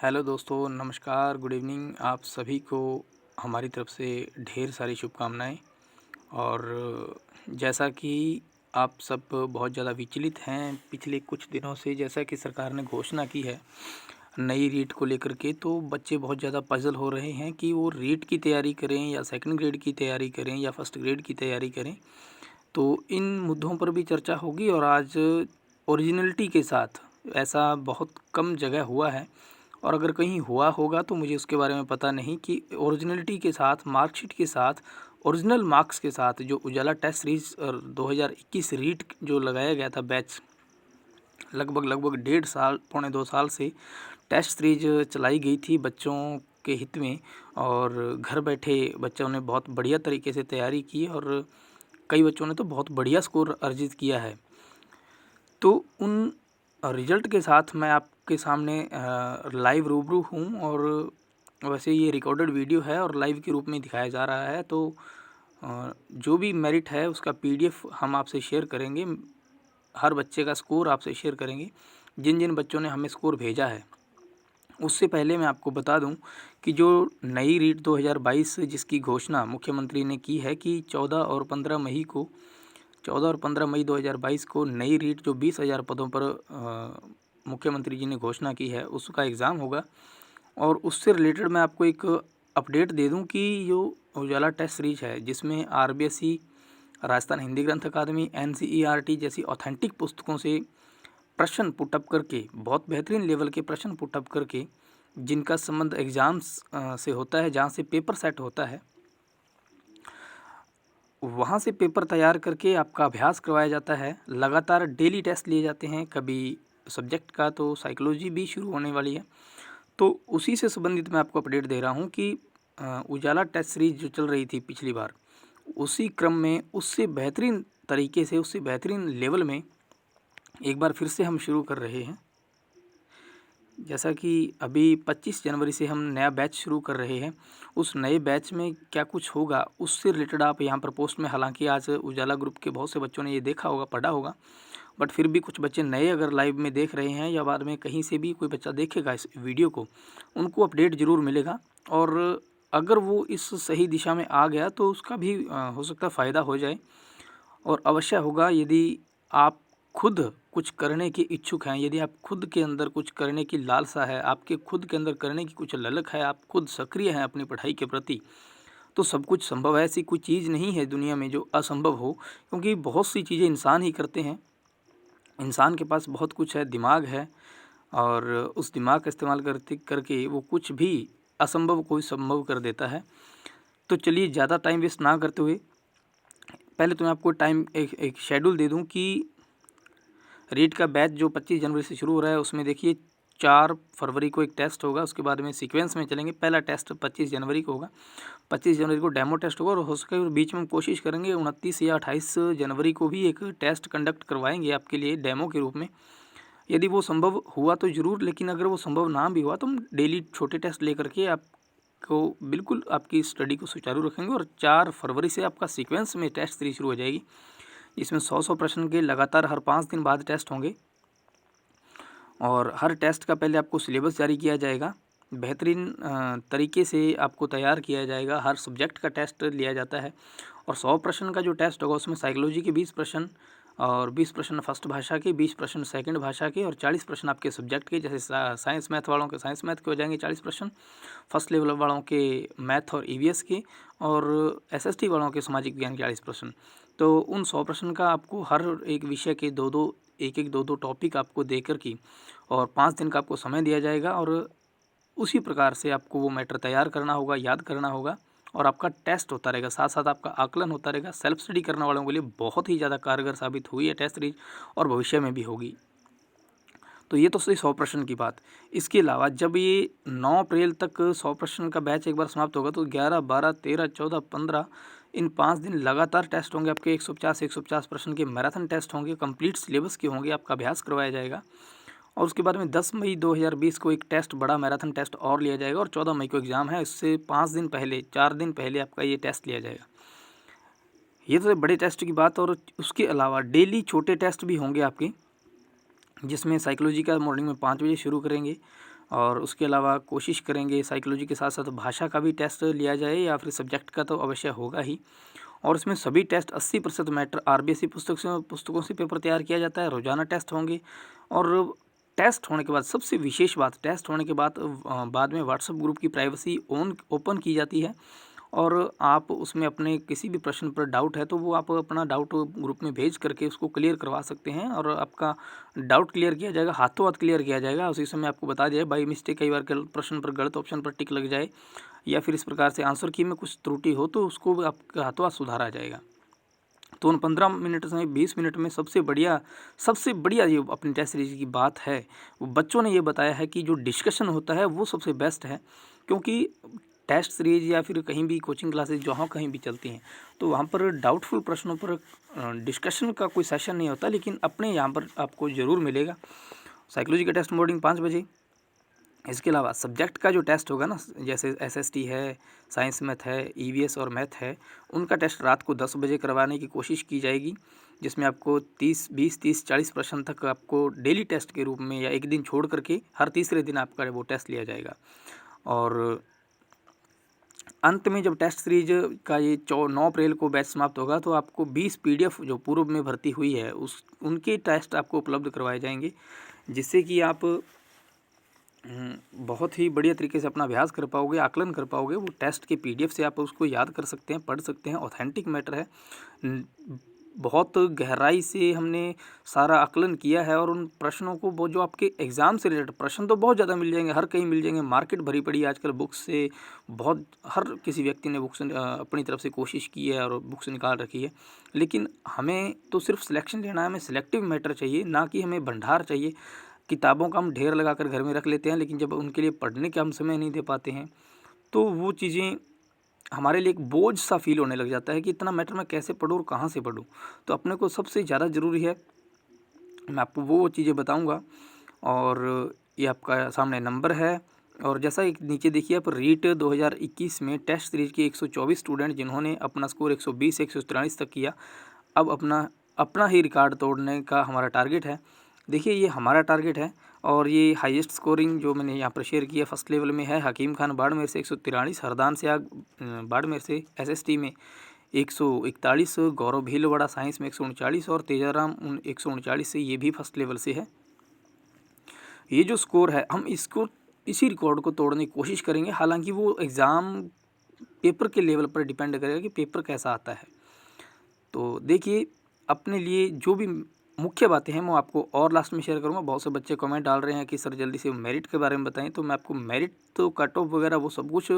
Hello दोस्तों, नमस्कार, good evening. आप सभी को हमारी तरफ से ढेर सारी शुभकामनाएं। और जैसा कि आप सब बहुत ज़्यादा विचलित हैं पिछले कुछ दिनों से, जैसा कि सरकार ने घोषणा की है नई रीट को लेकर के, तो बच्चे बहुत ज़्यादा पजल हो रहे हैं कि वो रीट की तैयारी करें या सेकंड ग्रेड की तैयारी करें या फर्स्ट ग्रेड की तैयारी करें। तो इन मुद्दों पर भी चर्चा होगी। और आज ओरिजिनलिटी के साथ ऐसा बहुत कम जगह हुआ है, और अगर कहीं हुआ होगा तो मुझे उसके बारे में पता नहीं, कि ओरिजिनलिटी के साथ, मार्कशीट के साथ, ओरिजिनल मार्क्स के साथ जो उजाला टेस्ट सीरीज और 2021 रीट जो लगाया गया था बैच, लगभग 1.5 साल, पौने 2 साल से टेस्ट सीरीज चलाई गई थी बच्चों के हित में। और घर बैठे बच्चों ने बहुत बढ़िया तरीके से तैयारी की, और कई बच्चों ने तो बहुत बढ़िया स्कोर अर्जित किया है। तो उन रिजल्ट के साथ मैं आपके सामने लाइव रूबरू हूँ। और वैसे ये रिकॉर्डेड वीडियो है और लाइव के रूप में दिखाया जा रहा है। तो जो भी मेरिट है उसका पीडीएफ हम आपसे शेयर करेंगे, हर बच्चे का स्कोर आपसे शेयर करेंगे, जिन जिन बच्चों ने हमें स्कोर भेजा है। उससे पहले मैं आपको बता दूं कि जो नई रीट 2022 जिसकी घोषणा मुख्यमंत्री ने की है कि 14 और 15 मई 2022 को नई रीट जो 20,000 पदों पर मुख्यमंत्री जी ने घोषणा की है उसका एग्ज़ाम होगा। और उससे रिलेटेड मैं आपको एक अपडेट दे दूं कि जो उजाला टेस्ट सीरीज है, जिसमें आरबीएसई, राजस्थान हिंदी ग्रंथ अकादमी, एनसीईआरटी जैसी ऑथेंटिक पुस्तकों से प्रश्न पुटअप करके, बहुत बेहतरीन लेवल के प्रश्न पुटअप करके, जिनका संबंध एग्ज़ाम्स से होता है, जहाँ से पेपर सेट होता है, वहाँ से पेपर तैयार करके आपका अभ्यास करवाया जाता है। लगातार डेली टेस्ट लिए जाते हैं, कभी सब्जेक्ट का, तो साइकोलॉजी भी शुरू होने वाली है। तो उसी से संबंधित मैं आपको अपडेट दे रहा हूँ कि उजाला टेस्ट सीरीज जो चल रही थी पिछली बार, उसी क्रम में उससे बेहतरीन तरीके से, उससे बेहतरीन लेवल में एक बार फिर से हम शुरू कर रहे हैं। जैसा कि अभी 25 जनवरी से हम नया बैच शुरू कर रहे हैं। उस नए बैच में क्या कुछ होगा उससे रिलेटेड आप यहाँ पर पोस्ट में, हालांकि आज उजाला ग्रुप के बहुत से बच्चों ने ये देखा होगा, पढ़ा होगा, बट फिर भी कुछ बच्चे नए अगर लाइव में देख रहे हैं या बाद में कहीं से भी कोई बच्चा देखेगा इस वीडियो को, उनको अपडेट ज़रूर मिलेगा। और अगर वो इस सही दिशा में आ गया तो उसका भी हो सकता है फ़ायदा हो जाए। और अवश्य होगा यदि आप खुद कुछ करने के इच्छुक हैं, यदि आप खुद के अंदर कुछ करने की लालसा है, आपके खुद के अंदर करने की कुछ ललक है, आप खुद सक्रिय हैं अपनी पढ़ाई के प्रति, तो सब कुछ संभव है। ऐसी कोई चीज़ नहीं है दुनिया में जो असंभव हो, क्योंकि बहुत सी चीज़ें इंसान ही करते हैं। इंसान के पास बहुत कुछ है, दिमाग है, और उस दिमाग का इस्तेमाल करते करके वो कुछ भी असंभव को संभव कर देता है। तो चलिए ज़्यादा टाइम वेस्ट ना करते हुए, पहले तो मैं आपको टाइम एक शेड्यूल दे दूं कि रीट का बैच जो 25 जनवरी से शुरू हो रहा है, उसमें देखिए 4 फरवरी को एक टेस्ट होगा, उसके बाद में सीक्वेंस में चलेंगे। पहला टेस्ट 25 जनवरी को होगा, 25 जनवरी को डेमो टेस्ट होगा, और हो सके और बीच में हम कोशिश करेंगे 29 या 28 जनवरी को भी एक टेस्ट कंडक्ट करवाएंगे आपके लिए डेमो के रूप में। यदि वो संभव हुआ तो ज़रूर, लेकिन अगर वो संभव ना भी हुआ तो हम डेली छोटे टेस्ट लेकर के आपको बिल्कुल आपकी स्टडी को सुचारू रखेंगे। और 4 फरवरी से आपका सीक्वेंस में टेस्ट सीरीज शुरू हो जाएगी, इसमें 100 प्रश्न के लगातार हर 5 दिन बाद टेस्ट होंगे। और हर टेस्ट का पहले आपको सिलेबस जारी किया जाएगा, बेहतरीन तरीके से आपको तैयार किया जाएगा। हर सब्जेक्ट का टेस्ट लिया जाता है, और 100 प्रश्न का जो टेस्ट होगा उसमें साइकोलॉजी के 20 प्रश्न, और 20 प्रश्न फर्स्ट भाषा के, 20 प्रश्न सेकंड भाषा के, और 40 प्रश्न आपके सब्जेक्ट के, जैसे साइंस मैथ वालों के साइंस मैथ के हो जाएंगे 40 प्रश्न, फर्स्ट लेवल वालों के मैथ और ईवीएस के, और एसएसटी वालों के सामाजिक विज्ञान के 40 प्रश्न। तो उन 100 प्रश्न का आपको हर एक विषय के दो टॉपिक आपको देकर की, और 5 दिन का आपको समय दिया जाएगा। और उसी प्रकार से आपको वो मैटर तैयार करना होगा, याद करना होगा, और आपका टेस्ट होता रहेगा, साथ साथ आपका आकलन होता रहेगा। सेल्फ स्टडी करने वालों के लिए बहुत ही ज़्यादा कारगर साबित हुई है टेस्ट सीरीज, और भविष्य में भी होगी। तो ये तो सही 100 प्रश्न की बात। इसके अलावा जब ये 9 अप्रैल तक 100 प्रश्न का बैच एक बार समाप्त होगा, तो 11, 12, 13, 14, 15 इन 5 दिन लगातार टेस्ट होंगे आपके। 150 प्रश्न के मैराथन टेस्ट होंगे, कंप्लीट सिलेबस के होंगे, आपका अभ्यास करवाया जाएगा। और उसके बाद में 10 मई 2020 को एक टेस्ट, बड़ा मैराथन टेस्ट और लिया जाएगा, और 14 मई को एग्ज़ाम है। इससे 5 दिन पहले, 4 दिन पहले आपका ये टेस्ट लिया जाएगा। ये तो बड़े टेस्ट की बात। और उसके अलावा डेली छोटे टेस्ट भी होंगे आपके, जिसमें साइकोलॉजी का मॉर्निंग में 5 बजे शुरू करेंगे, और उसके अलावा कोशिश करेंगे साइकोलॉजी के साथ साथ भाषा का भी टेस्ट लिया जाए, या फिर सब्जेक्ट का तो अवश्य होगा ही। और इसमें सभी टेस्ट 80% मैटर आरबीएसई पुस्तकों से पेपर तैयार किया जाता है। रोजाना टेस्ट होंगे, और टेस्ट होने के बाद सबसे विशेष बात, टेस्ट होने के बाद में व्हाट्सएप ग्रुप की प्राइवेसी ओपन की जाती है, और आप उसमें अपने किसी भी प्रश्न पर डाउट है तो वो आप अपना डाउट ग्रुप में भेज करके उसको क्लियर करवा सकते हैं, और आपका डाउट क्लियर किया जाएगा, हाथों हाथ क्लियर किया जाएगा। उसी समय आपको बता दिया बाई मिस्टेक कई बार प्रश्न पर गलत ऑप्शन पर टिक लग जाए, या फिर इस प्रकार से आंसर की में कुछ त्रुटि हो तो उसको आपके हाथों हाथ सुधारा जाएगा। तो उन 15 मिनट में 20 मिनट में सबसे बढ़िया ये अपनी टेस्ट सीरीज की बात है, वो बच्चों ने ये बताया है कि जो डिस्कशन होता है वो सबसे बेस्ट है। क्योंकि टेस्ट सीरीज या फिर कहीं भी कोचिंग क्लासेज जहाँ कहीं भी चलती हैं तो वहाँ पर डाउटफुल प्रश्नों पर डिस्कशन का कोई सेशन नहीं होता, लेकिन अपने यहाँ पर आपको ज़रूर मिलेगा। साइकोलॉजी का टेस्ट मॉर्निंग 5 बजे। इसके अलावा सब्जेक्ट का जो टेस्ट होगा ना, जैसे एसएसटी है, साइंस मैथ है, ईवीएस और मैथ है, उनका टेस्ट रात को 10 बजे करवाने की कोशिश की जाएगी, जिसमें आपको 20, 30, 40 प्रश्न तक आपको डेली टेस्ट के रूप में या एक दिन छोड़ करके हर तीसरे दिन आपका वो टेस्ट लिया जाएगा। और अंत में जब टेस्ट सीरीज का ये 9 अप्रैल को बैच समाप्त होगा तो आपको 20 पीडीएफ जो पूर्व में भर्ती हुई है उनके टेस्ट आपको उपलब्ध करवाए जाएंगे, जिससे कि आप बहुत ही बढ़िया तरीके से अपना अभ्यास कर पाओगे, आकलन कर पाओगे। वो टेस्ट के पीडीएफ से आप उसको याद कर सकते हैं, पढ़ सकते हैं। ऑथेंटिक मैटर है, बहुत गहराई से हमने सारा आकलन किया है, और उन प्रश्नों को वो जो आपके एग्ज़ाम से रिलेटेड प्रश्न तो बहुत ज़्यादा मिल जाएंगे, हर कहीं मिल जाएंगे। मार्केट भरी पड़ी है आजकल बुक्स से, बहुत हर किसी व्यक्ति ने बुक्स अपनी तरफ से कोशिश की है और बुक्स निकाल रखी है, लेकिन हमें तो सिर्फ सिलेक्शन लेना है। हमें सिलेक्टिव मैटर चाहिए, ना कि हमें भंडार चाहिए। किताबों का हम ढेर लगा कर घर में रख लेते हैं, लेकिन जब उनके लिए पढ़ने का हम समय नहीं दे पाते हैं तो वो चीज़ें हमारे लिए एक बोझ सा फील होने लग जाता है कि इतना मैटर मैं कैसे पढूँ और कहाँ से पढूँ। तो अपने को सबसे ज़्यादा ज़रूरी है, मैं आपको वो चीज़ें बताऊँगा। और ये आपका सामने नंबर है, और जैसा एक नीचे देखिए आप, रीट 2021 में टेस्ट सीरीज के 124 स्टूडेंट जिन्होंने अपना स्कोर 120 से 143 तक किया, अब अपना ही रिकॉर्ड तोड़ने का हमारा टारगेट है। देखिए ये हमारा टारगेट है, और ये हाईएस्ट स्कोरिंग जो मैंने यहाँ पर शेयर किया फर्स्ट लेवल में है हकीम खान बाड़मेर से 143, हरदान से बाड़मेर से एसएसटी में 141, गौरव भीलवाड़ा साइंस में 139, और तेजाराम 139 से, ये भी फर्स्ट लेवल से है। ये जो स्कोर है हम इसी रिकॉर्ड को तोड़ने की कोशिश करेंगे। हालांकि वो एग्ज़ाम पेपर के लेवल पर डिपेंड करेगा कि पेपर कैसा आता है। तो देखिए अपने लिए जो भी मुख्य बातें हैं मैं आपको और लास्ट में शेयर करूंगा। बहुत से बच्चे कमेंट डाल रहे हैं कि सर जल्दी से मेरिट के बारे में बताएं, तो मैं आपको मेरिट तो कट ऑफ वगैरह वो सब कुछ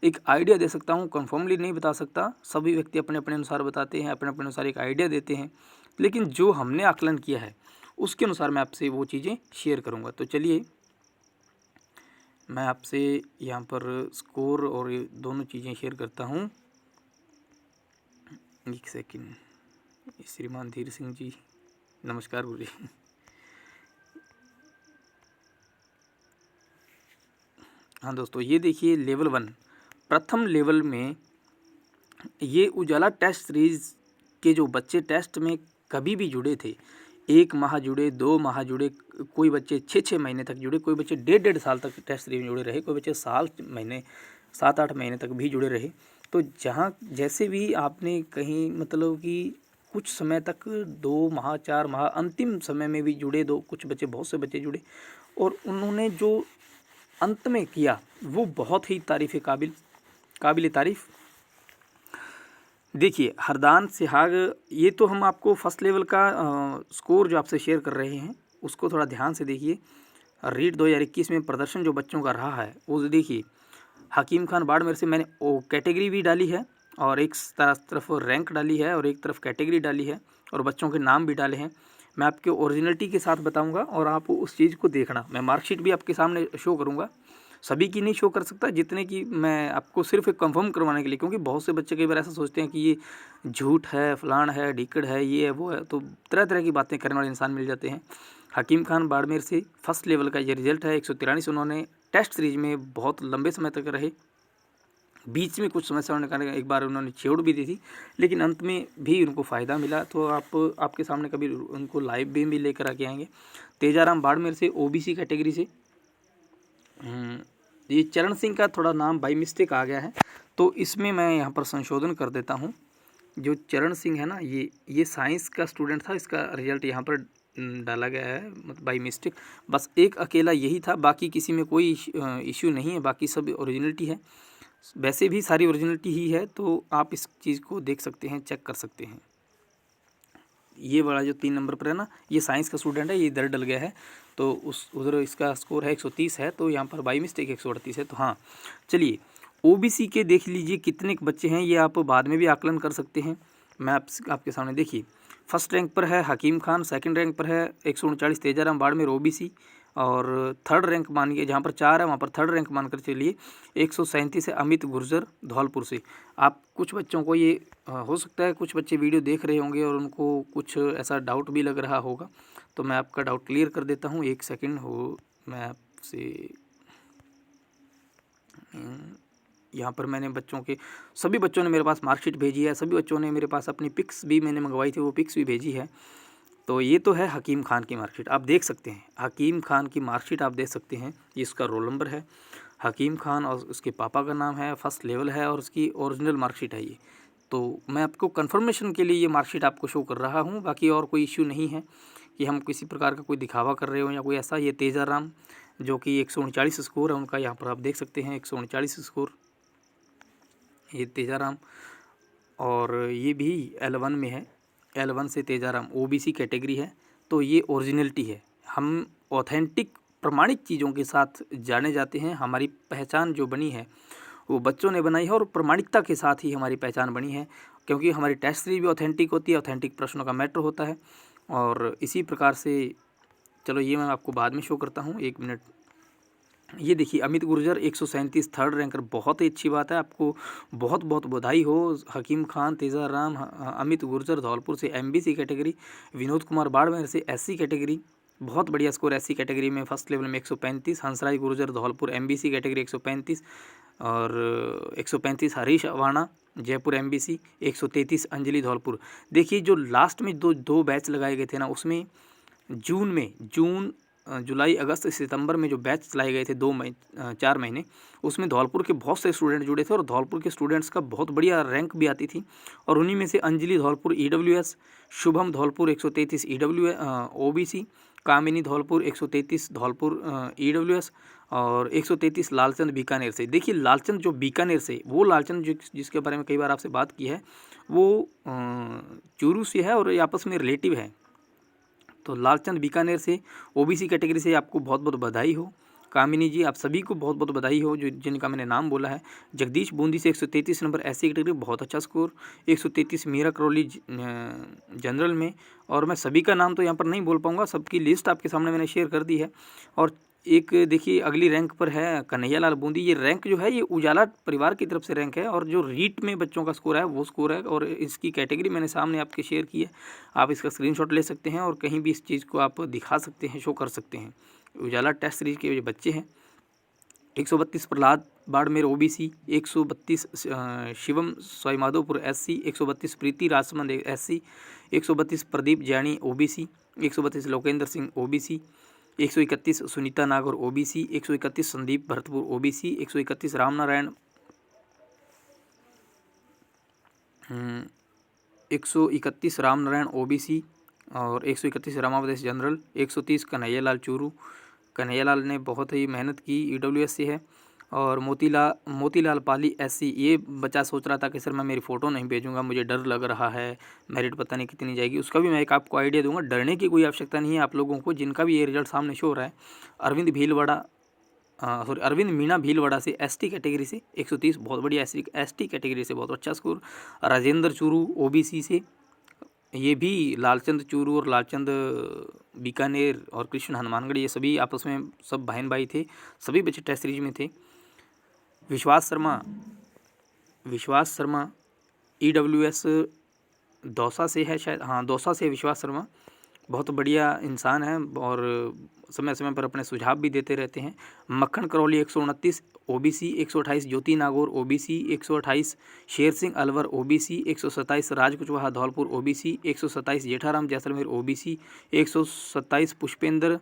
एक आइडिया दे सकता हूं, कंफर्मली नहीं बता सकता। सभी व्यक्ति अपने अपने अनुसार बताते हैं, अपने अपने अनुसार एक आइडिया देते हैं, लेकिन जो हमने आकलन किया है उसके अनुसार मैं आपसे वो चीज़ें शेयर करूँगा। तो चलिए मैं आपसे यहाँ पर स्कोर और ये दोनों चीज़ें शेयर करता हूँ। एक सेकेंड, श्रीमान धीर सिंह जी नमस्कार गुरु जी। हाँ दोस्तों, ये देखिए लेवल 1 प्रथम लेवल में ये उजाला टेस्ट सीरीज के जो बच्चे टेस्ट में कभी भी जुड़े थे, 1 माह जुड़े, 2 माह जुड़े, कोई बच्चे 6-6 महीने तक जुड़े, कोई बच्चे 1.5 साल तक टेस्ट सीरीज में जुड़े रहे, कोई बच्चे 7-8 महीने तक भी जुड़े रहे। तो जहाँ जैसे भी आपने कहीं मतलब कि कुछ समय तक 2 माह 4 माह अंतिम समय में भी जुड़े, कुछ बच्चे, बहुत से बच्चे जुड़े, और उन्होंने जो अंत में किया वो बहुत ही काबिल तारीफ़। देखिए हरदान सिहाग, ये तो हम आपको फर्स्ट लेवल का स्कोर जो आपसे शेयर कर रहे हैं उसको थोड़ा ध्यान से देखिए। रीट 2021 में प्रदर्शन जो बच्चों का रहा है वो देखिए। हकीम खान बाड़मेर से मैंने वो कैटेगरी भी डाली है, और एक तरफ रैंक डाली है और एक तरफ कैटेगरी डाली है, और बच्चों के नाम भी डाले हैं। मैं आपके ओरिजिनलिटी के साथ बताऊंगा और आप उस चीज़ को देखना। मैं मार्कशीट भी आपके सामने शो करूंगा, सभी की नहीं शो कर सकता, जितने की मैं आपको सिर्फ एक कंफर्म करवाने के लिए, क्योंकि बहुत से बच्चे कई बार ऐसा सोचते हैं कि ये झूठ है, फलान है, ढीकड़ है, ये है वो है, तो तरह तरह की बातें करने वाले इंसान मिल जाते हैं। हकीम खान बाड़मेर से फर्स्ट लेवल का ये रिजल्ट है। 143 उन्होंने टेस्ट सीरीज में बहुत लंबे समय तक रहे, बीच में कुछ समस्या होने कारण एक बार उन्होंने छोड़ भी दी थी, लेकिन अंत में भी उनको फ़ायदा मिला। तो आपके सामने कभी उनको लाइव भी लेकर आके आएंगे। तेजाराम बाड़मेर से ओबीसी कैटेगरी से ये चरण सिंह का थोड़ा नाम बाई मिस्टेक आ गया है, तो इसमें मैं यहाँ पर संशोधन कर देता हूँ। जो चरण सिंह है ना, ये साइंस का स्टूडेंट था, इसका रिजल्ट यहाँ पर डाला गया है मतलब बाई मिस्टेक। बस एक अकेला यही था, बाकी किसी में कोई इश्यू नहीं है, बाकी सब ओरिजिनलिटी है। वैसे भी सारी ओरिजिनलिटी ही है, तो आप इस चीज़ को देख सकते हैं, चेक कर सकते हैं। ये वाला जो 3 नंबर पर है ना, ये साइंस का स्टूडेंट है, ये इधर डल गया है, तो उस उधर इसका स्कोर है 130 है, तो यहाँ पर बाई मिस्टेक 138 है। तो हाँ, चलिए ओबीसी के देख लीजिए कितने बच्चे हैं, ये आप बाद में भी आकलन कर सकते हैं। मैं आपके सामने देखिए, फर्स्ट रैंक पर है हकीम खान, सेकंड रैंक पर है 139 तेजाराम बाड़मेर ओबीसी, और थर्ड रैंक मानिए जहाँ पर 4 है वहाँ पर थर्ड रैंक मानकर चलिए 137 है अमित गुर्जर धौलपुर से। आप कुछ बच्चों को ये हो सकता है कुछ बच्चे वीडियो देख रहे होंगे और उनको कुछ ऐसा डाउट भी लग रहा होगा, तो मैं आपका डाउट क्लियर कर देता हूँ। एक सेकंड हो, मैं आपसे यहाँ पर मैंने बच्चों के सभी बच्चों ने मेरे पास मार्कशीट भेजी है, सभी बच्चों ने मेरे पास अपनी पिक्स भी मैंने मंगवाई थी, वो पिक्स भी भेजी है। तो ये तो है हकीम खान की मार्कशीट, आप देख सकते हैं हकीम खान की मार्कशीट आप देख सकते हैं। ये इसका रोल नंबर है हकीम खान और उसके पापा का नाम है, फर्स्ट लेवल है और उसकी ओरिजिनल मार्कशीट है ये। तो मैं आपको कंफर्मेशन के लिए ये मार्कशीट आपको शो कर रहा हूँ, बाकी और कोई इश्यू नहीं है कि हम किसी प्रकार का कोई दिखावा कर रहे हो या कोई ऐसा। ये तेजाराम जो कि 139 स्कोर है उनका, यहाँ पर आप देख सकते हैं 139 स्कोर, ये तेजाराम, और ये भी L1 में है, L1 से तेजाराम ओबीसी कैटेगरी है। तो ये ओरिजिनलिटी है, हम ऑथेंटिक प्रमाणित चीज़ों के साथ जाने जाते हैं। हमारी पहचान जो बनी है वो बच्चों ने बनाई है और प्रमाणिकता के साथ ही हमारी पहचान बनी है, क्योंकि हमारी टेस्ट सीरीज भी ऑथेंटिक होती है, ऑथेंटिक प्रश्नों का मैटर होता है। और इसी प्रकार से चलो ये मैं आपको बाद में शो करता हूँ, 1 मिनट। ये देखिए अमित गुर्जर 137 थर्ड रैंकर, बहुत ही अच्छी बात है, आपको बहुत बहुत बधाई हो। हकीम खान तेजाराम अमित गुर्जर धौलपुर से एमबीसी कैटेगरी, विनोद कुमार बाड़मेर से एससी कैटेगरी, बहुत बढ़िया स्कोर एससी कैटेगरी में फर्स्ट लेवल में 135, हंसराज गुर्जर धौलपुर एमबीसी कैटेगरी 135, और 135 हरीश अवाना जयपुर एमबीसी, 133 अंजलि धौलपुर। देखिए जो लास्ट में दो बैच लगाए गए थे ना, उसमें जून जुलाई अगस्त सितंबर में जो बैच चलाए गए थे 4 महीने, उसमें धौलपुर के बहुत से स्टूडेंट जुड़े थे और धौलपुर के स्टूडेंट्स का बहुत बढ़िया रैंक भी आती थी। और उन्हीं में से अंजलि धौलपुर ईडब्ल्यूएस, शुभम धौलपुर 133 ओबीसी, कामिनी धौलपुर 133 धौलपुर ईडब्ल्यूएस, और 133 लालचंद बीकानेर से। देखिए लालचंद जो बीकानेर से, वो लालचंद जिसके बारे में कई बार आपसे बात की है, वो चूरू से है और ये आपस में रिलेटिव है। तो लालचंद बीकानेर से ओबीसी कैटेगरी से आपको बहुत बहुत बधाई हो। कामिनी जी आप सभी को बहुत बहुत बधाई हो जो जिनका मैंने नाम बोला है। जगदीश बूंदी से 133 नंबर एससी कैटेगरी, बहुत अच्छा स्कोर। 133 मीरा करौली जनरल में, और मैं सभी का नाम तो यहाँ पर नहीं बोल पाऊँगा, सबकी लिस्ट आपके सामने मैंने शेयर कर दी है। और एक देखिए अगली रैंक पर है कन्हैया लाल बूंदी। ये रैंक जो है ये उजाला परिवार की तरफ से रैंक है, और जो रीट में बच्चों का स्कोर है वो स्कोर है, और इसकी कैटेगरी मैंने सामने आपके शेयर की है। आप इसका स्क्रीनशॉट ले सकते हैं और कहीं भी इस चीज़ को आप दिखा सकते हैं, शो कर सकते हैं। उजाला टेस्ट सीरीज के बच्चे हैं। 132 Prahlad Barmer OBC, 132 Shivam Sawai Madhopur SC, 132 Preeti Rajsamand SC, 132 Pradeep Jaini OBC, 132 Lokendra Singh OBC, 131 Sunita Nagar OBC, 131 Sandeep Bharatpur OBC, 131 Ramnarayan 131 Ramnarayan OBC, और 131 रामावदेश जनरल, 130 कन्हैयालाल चूरू। कन्हैयालाल ने बहुत ही मेहनत की, ईडब्ल्यूएस से है। और मोतीलाल पाली एससी। ये बच्चा सोच रहा था कि सर मैं मेरी फ़ोटो नहीं भेजूंगा, मुझे डर लग रहा है, मेरिट पता नहीं कितनी जाएगी। उसका भी मैं एक आपको आइडिया दूंगा, डरने की कोई आवश्यकता नहीं है आप लोगों को, जिनका भी ये रिजल्ट सामने शो हो रहा है। अरविंद मीणा भीलवाड़ा से एसटी कैटेगरी से 130, बहुत बढ़िया एसटी कैटेगरी से बहुत अच्छा स्कोर। राजेंद्र चूरू ओबीसी से, ये भी लालचंद चूरू और लालचंद बीकानेर और कृष्ण हनुमानगढ़, ये सभी आपस में सब बहन भाई थे, सभी बच्चे टेस्ट सीरीज में थे। विश्वास शर्मा ईडब्ल्यूएस दौसा से है शायद, हाँ दौसा से विश्वास शर्मा, बहुत बढ़िया इंसान है और समय समय पर अपने सुझाव भी देते रहते हैं। Makkhan Karauli 129 OBC, 128 Jyoti Nagaur OBC, 128 Sher Singh Alwar OBC, 127 Raj Kushwaha Dholpur OBC, 127 Jetharam Jaisalmer OBC, 127 Pushpendra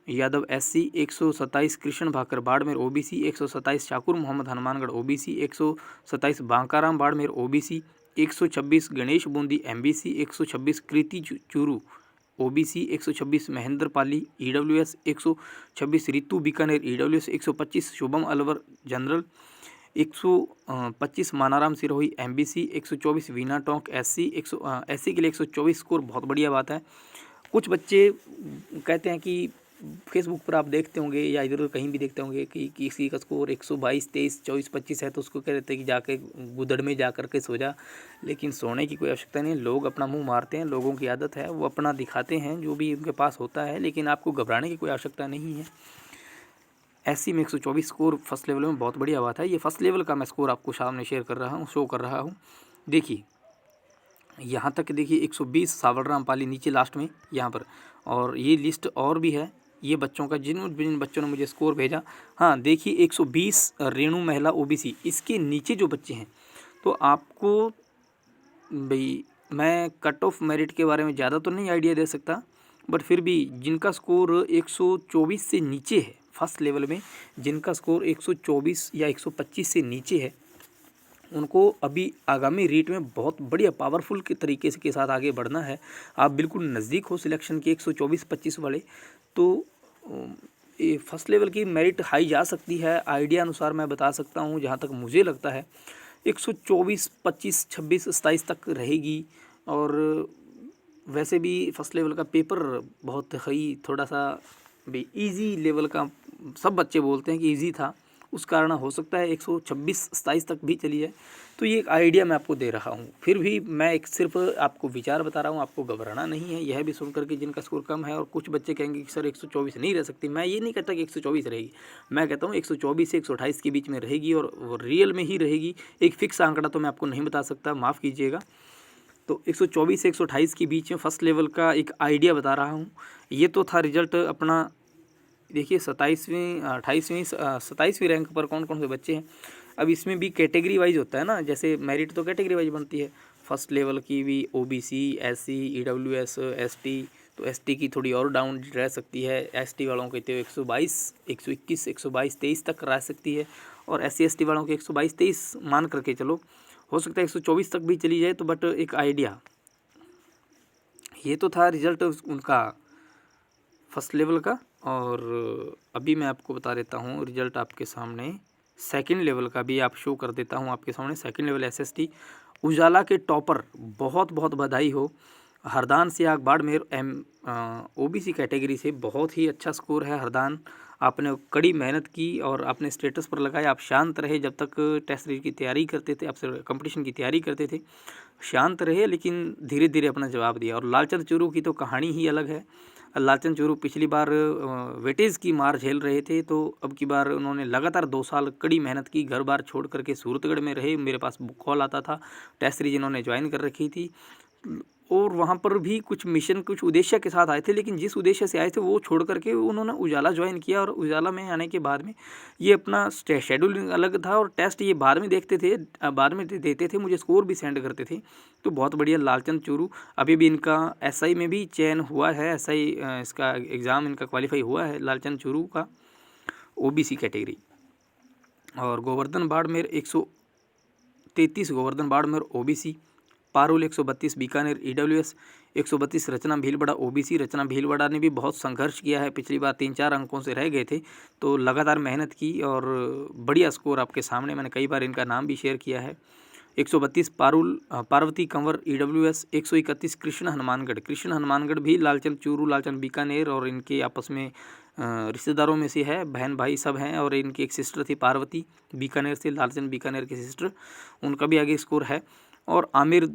Yadav SC 127, Krishna Bhakar Barmer OBC 127, Shakur Mohammad Hanumangarh OBC 127, Bankaram Barmer OBC 126, Ganesh Bundi MBC 126, Kriti Churu OBC 126, Mahendra Pali EWS 126, Ritu Bikaner EWS 125, Shubham Alwar general 125, Manaram Sirohi MBC 124, Veena Tonk SC SC के लिए 124 स्कोर बहुत बढ़िया बात है। कुछ बच्चे कहते हैं कि फेसबुक पर आप देखते होंगे या इधर कहीं भी देखते होंगे कि किसी का स्कोर 122, 23, 24, 25 है तो उसको कह देते हैं कि जाके गुदड़ में जा कर के सो जा। लेकिन सोने की कोई आवश्यकता नहीं है। लोग अपना मुंह मारते हैं, लोगों की आदत है, वो अपना दिखाते हैं जो भी उनके पास होता है, लेकिन आपको घबराने की कोई आवश्यकता नहीं है। SC में 124 स्कोर फर्स्ट लेवल में बहुत बढ़िया बात है। ये फर्स्ट लेवल का मैं स्कोर आपको सामने शेयर कर रहा हूँ, शो कर रहा हूँ। देखिए यहाँ तक देखिए 120 सावलराम पाली नीचे लास्ट में यहाँ पर, और ये लिस्ट और भी है ये बच्चों का जिन बच्चों ने मुझे स्कोर भेजा। हाँ देखिए 120 रेणु महिला OBC, इसके नीचे जो बच्चे हैं तो आपको भाई मैं कट ऑफ मेरिट के बारे में ज़्यादा तो नहीं आइडिया दे सकता, बट फिर भी जिनका स्कोर 124 से नीचे है फर्स्ट लेवल में, जिनका स्कोर 124 या 125 से नीचे है, उनको अभी आगामी रीट में बहुत बढ़िया पावरफुल के तरीके से के साथ आगे बढ़ना है। आप बिल्कुल नज़दीक हो सिलेक्शन के 124-25 वाले, तो ये फर्स्ट लेवल की मेरिट हाई जा सकती है। आइडिया अनुसार मैं बता सकता हूँ, जहाँ तक मुझे लगता है 124, 25, 26, 27 तक रहेगी। और वैसे भी फर्स्ट लेवल का पेपर बहुत ही थोड़ा सा भी ईजी लेवल का, सब बच्चे बोलते हैं कि ईजी था, उस कारण हो सकता है 126-27 तक भी चली जाए। तो ये एक आइडिया मैं आपको दे रहा हूँ, फिर भी मैं एक सिर्फ आपको विचार बता रहा हूँ, आपको घबराना नहीं है। यह भी सुन करके जिनका स्कोर कम है, और कुछ बच्चे कहेंगे कि सर 124 नहीं रह सकती, मैं ये नहीं कहता कि 124 रहेगी, मैं कहता हूँ 124 से 128 के बीच में रहेगी, और रियल में ही रहेगी। एक फिक्स आंकड़ा तो मैं आपको नहीं बता सकता, माफ़ कीजिएगा। तो 124 से 128 के बीच में फर्स्ट लेवल का एक आइडिया बता रहा हूँ। ये तो था रिजल्ट अपना। देखिए 27वीं 27वीं रैंक पर कौन कौन से बच्चे हैं। अब इसमें भी कैटेगरी वाइज होता है ना, जैसे मेरिट तो कैटेगरी वाइज बनती है। फर्स्ट लेवल की भी OBC, SC, EWS, ST, तो ST की थोड़ी और डाउन रह सकती है। ST वालों के तो 122, 121, 122, 23 तक रह सकती है, और SC ST वालों के 122, 23 मान करके चलो, हो सकता है 124 तक भी चली जाए। तो बट एक आइडिया, ये तो था रिजल्ट उनका फर्स्ट लेवल का। और अभी मैं आपको बता देता हूँ रिजल्ट आपके सामने सेकंड लेवल का भी आप शो कर देता हूँ आपके सामने। सेकंड लेवल SST उजाला के टॉपर, बहुत बहुत बधाई हो, हरदान सियाग बाड़मेर OBC कैटेगरी से बहुत ही अच्छा स्कोर है। हरदान, आपने कड़ी मेहनत की और आपने स्टेटस पर लगाया। आप शांत रहे जब तक टेस्ट सीरीज की तैयारी करते थे, आपसे कंपटीशन की तैयारी करते थे, शांत रहे, लेकिन धीरे धीरे अपना जवाब दिया। और लालचंद चूरू की तो कहानी ही अलग है। लालचंद चूरू पिछली बार वेटेज की मार झेल रहे थे, तो अब की बार उन्होंने लगातार 2 साल कड़ी मेहनत की, घर बार छोड़ करके सूरतगढ़ में रहे। मेरे पास कॉल आता था, टेस्ट सीरीज इन्होंने ज्वाइन कर रखी थी, और वहाँ पर भी कुछ मिशन, कुछ उद्देश्य के साथ आए थे, लेकिन जिस उद्देश्य से आए थे वो छोड़ करके उन्होंने उजाला ज्वाइन किया। और उजाला में आने के बाद में ये अपना शेड्यूल अलग था, और टेस्ट ये बाद में देखते थे, बाद में देते थे, मुझे स्कोर भी सेंड करते थे। तो बहुत बढ़िया लालचंद चूरू, अभी भी इनका SI में भी चयन हुआ है, SI इसका एग्ज़ाम इनका क्वालिफाई हुआ है लालचंद चूरू का, OBC कैटेगरी। और गोवर्धन बाड़मेर 133, गोवर्धन बाड़मेर OBC। पारुल 132 बीकानेर EWS 132, रचना भीलवाड़ा OBC। रचना भीलवाड़ा ने भी बहुत संघर्ष किया है, पिछली बार 3-4 अंकों से रह गए थे, तो लगातार मेहनत की और बढ़िया स्कोर आपके सामने, मैंने कई बार इनका नाम भी शेयर किया है। 132 पार्वती कंवर EWS। 131 कृष्ण हनुमानगढ़ भी लालचंद चूरू, लालचंद बीकानेर, और इनके आपस में रिश्तेदारों में से है, बहन भाई सब हैं। और इनकी एक सिस्टर थी पार्वती बीकानेर से, लालचंद बीकानेर की सिस्टर, उनका भी आगे स्कोर है। और आमिर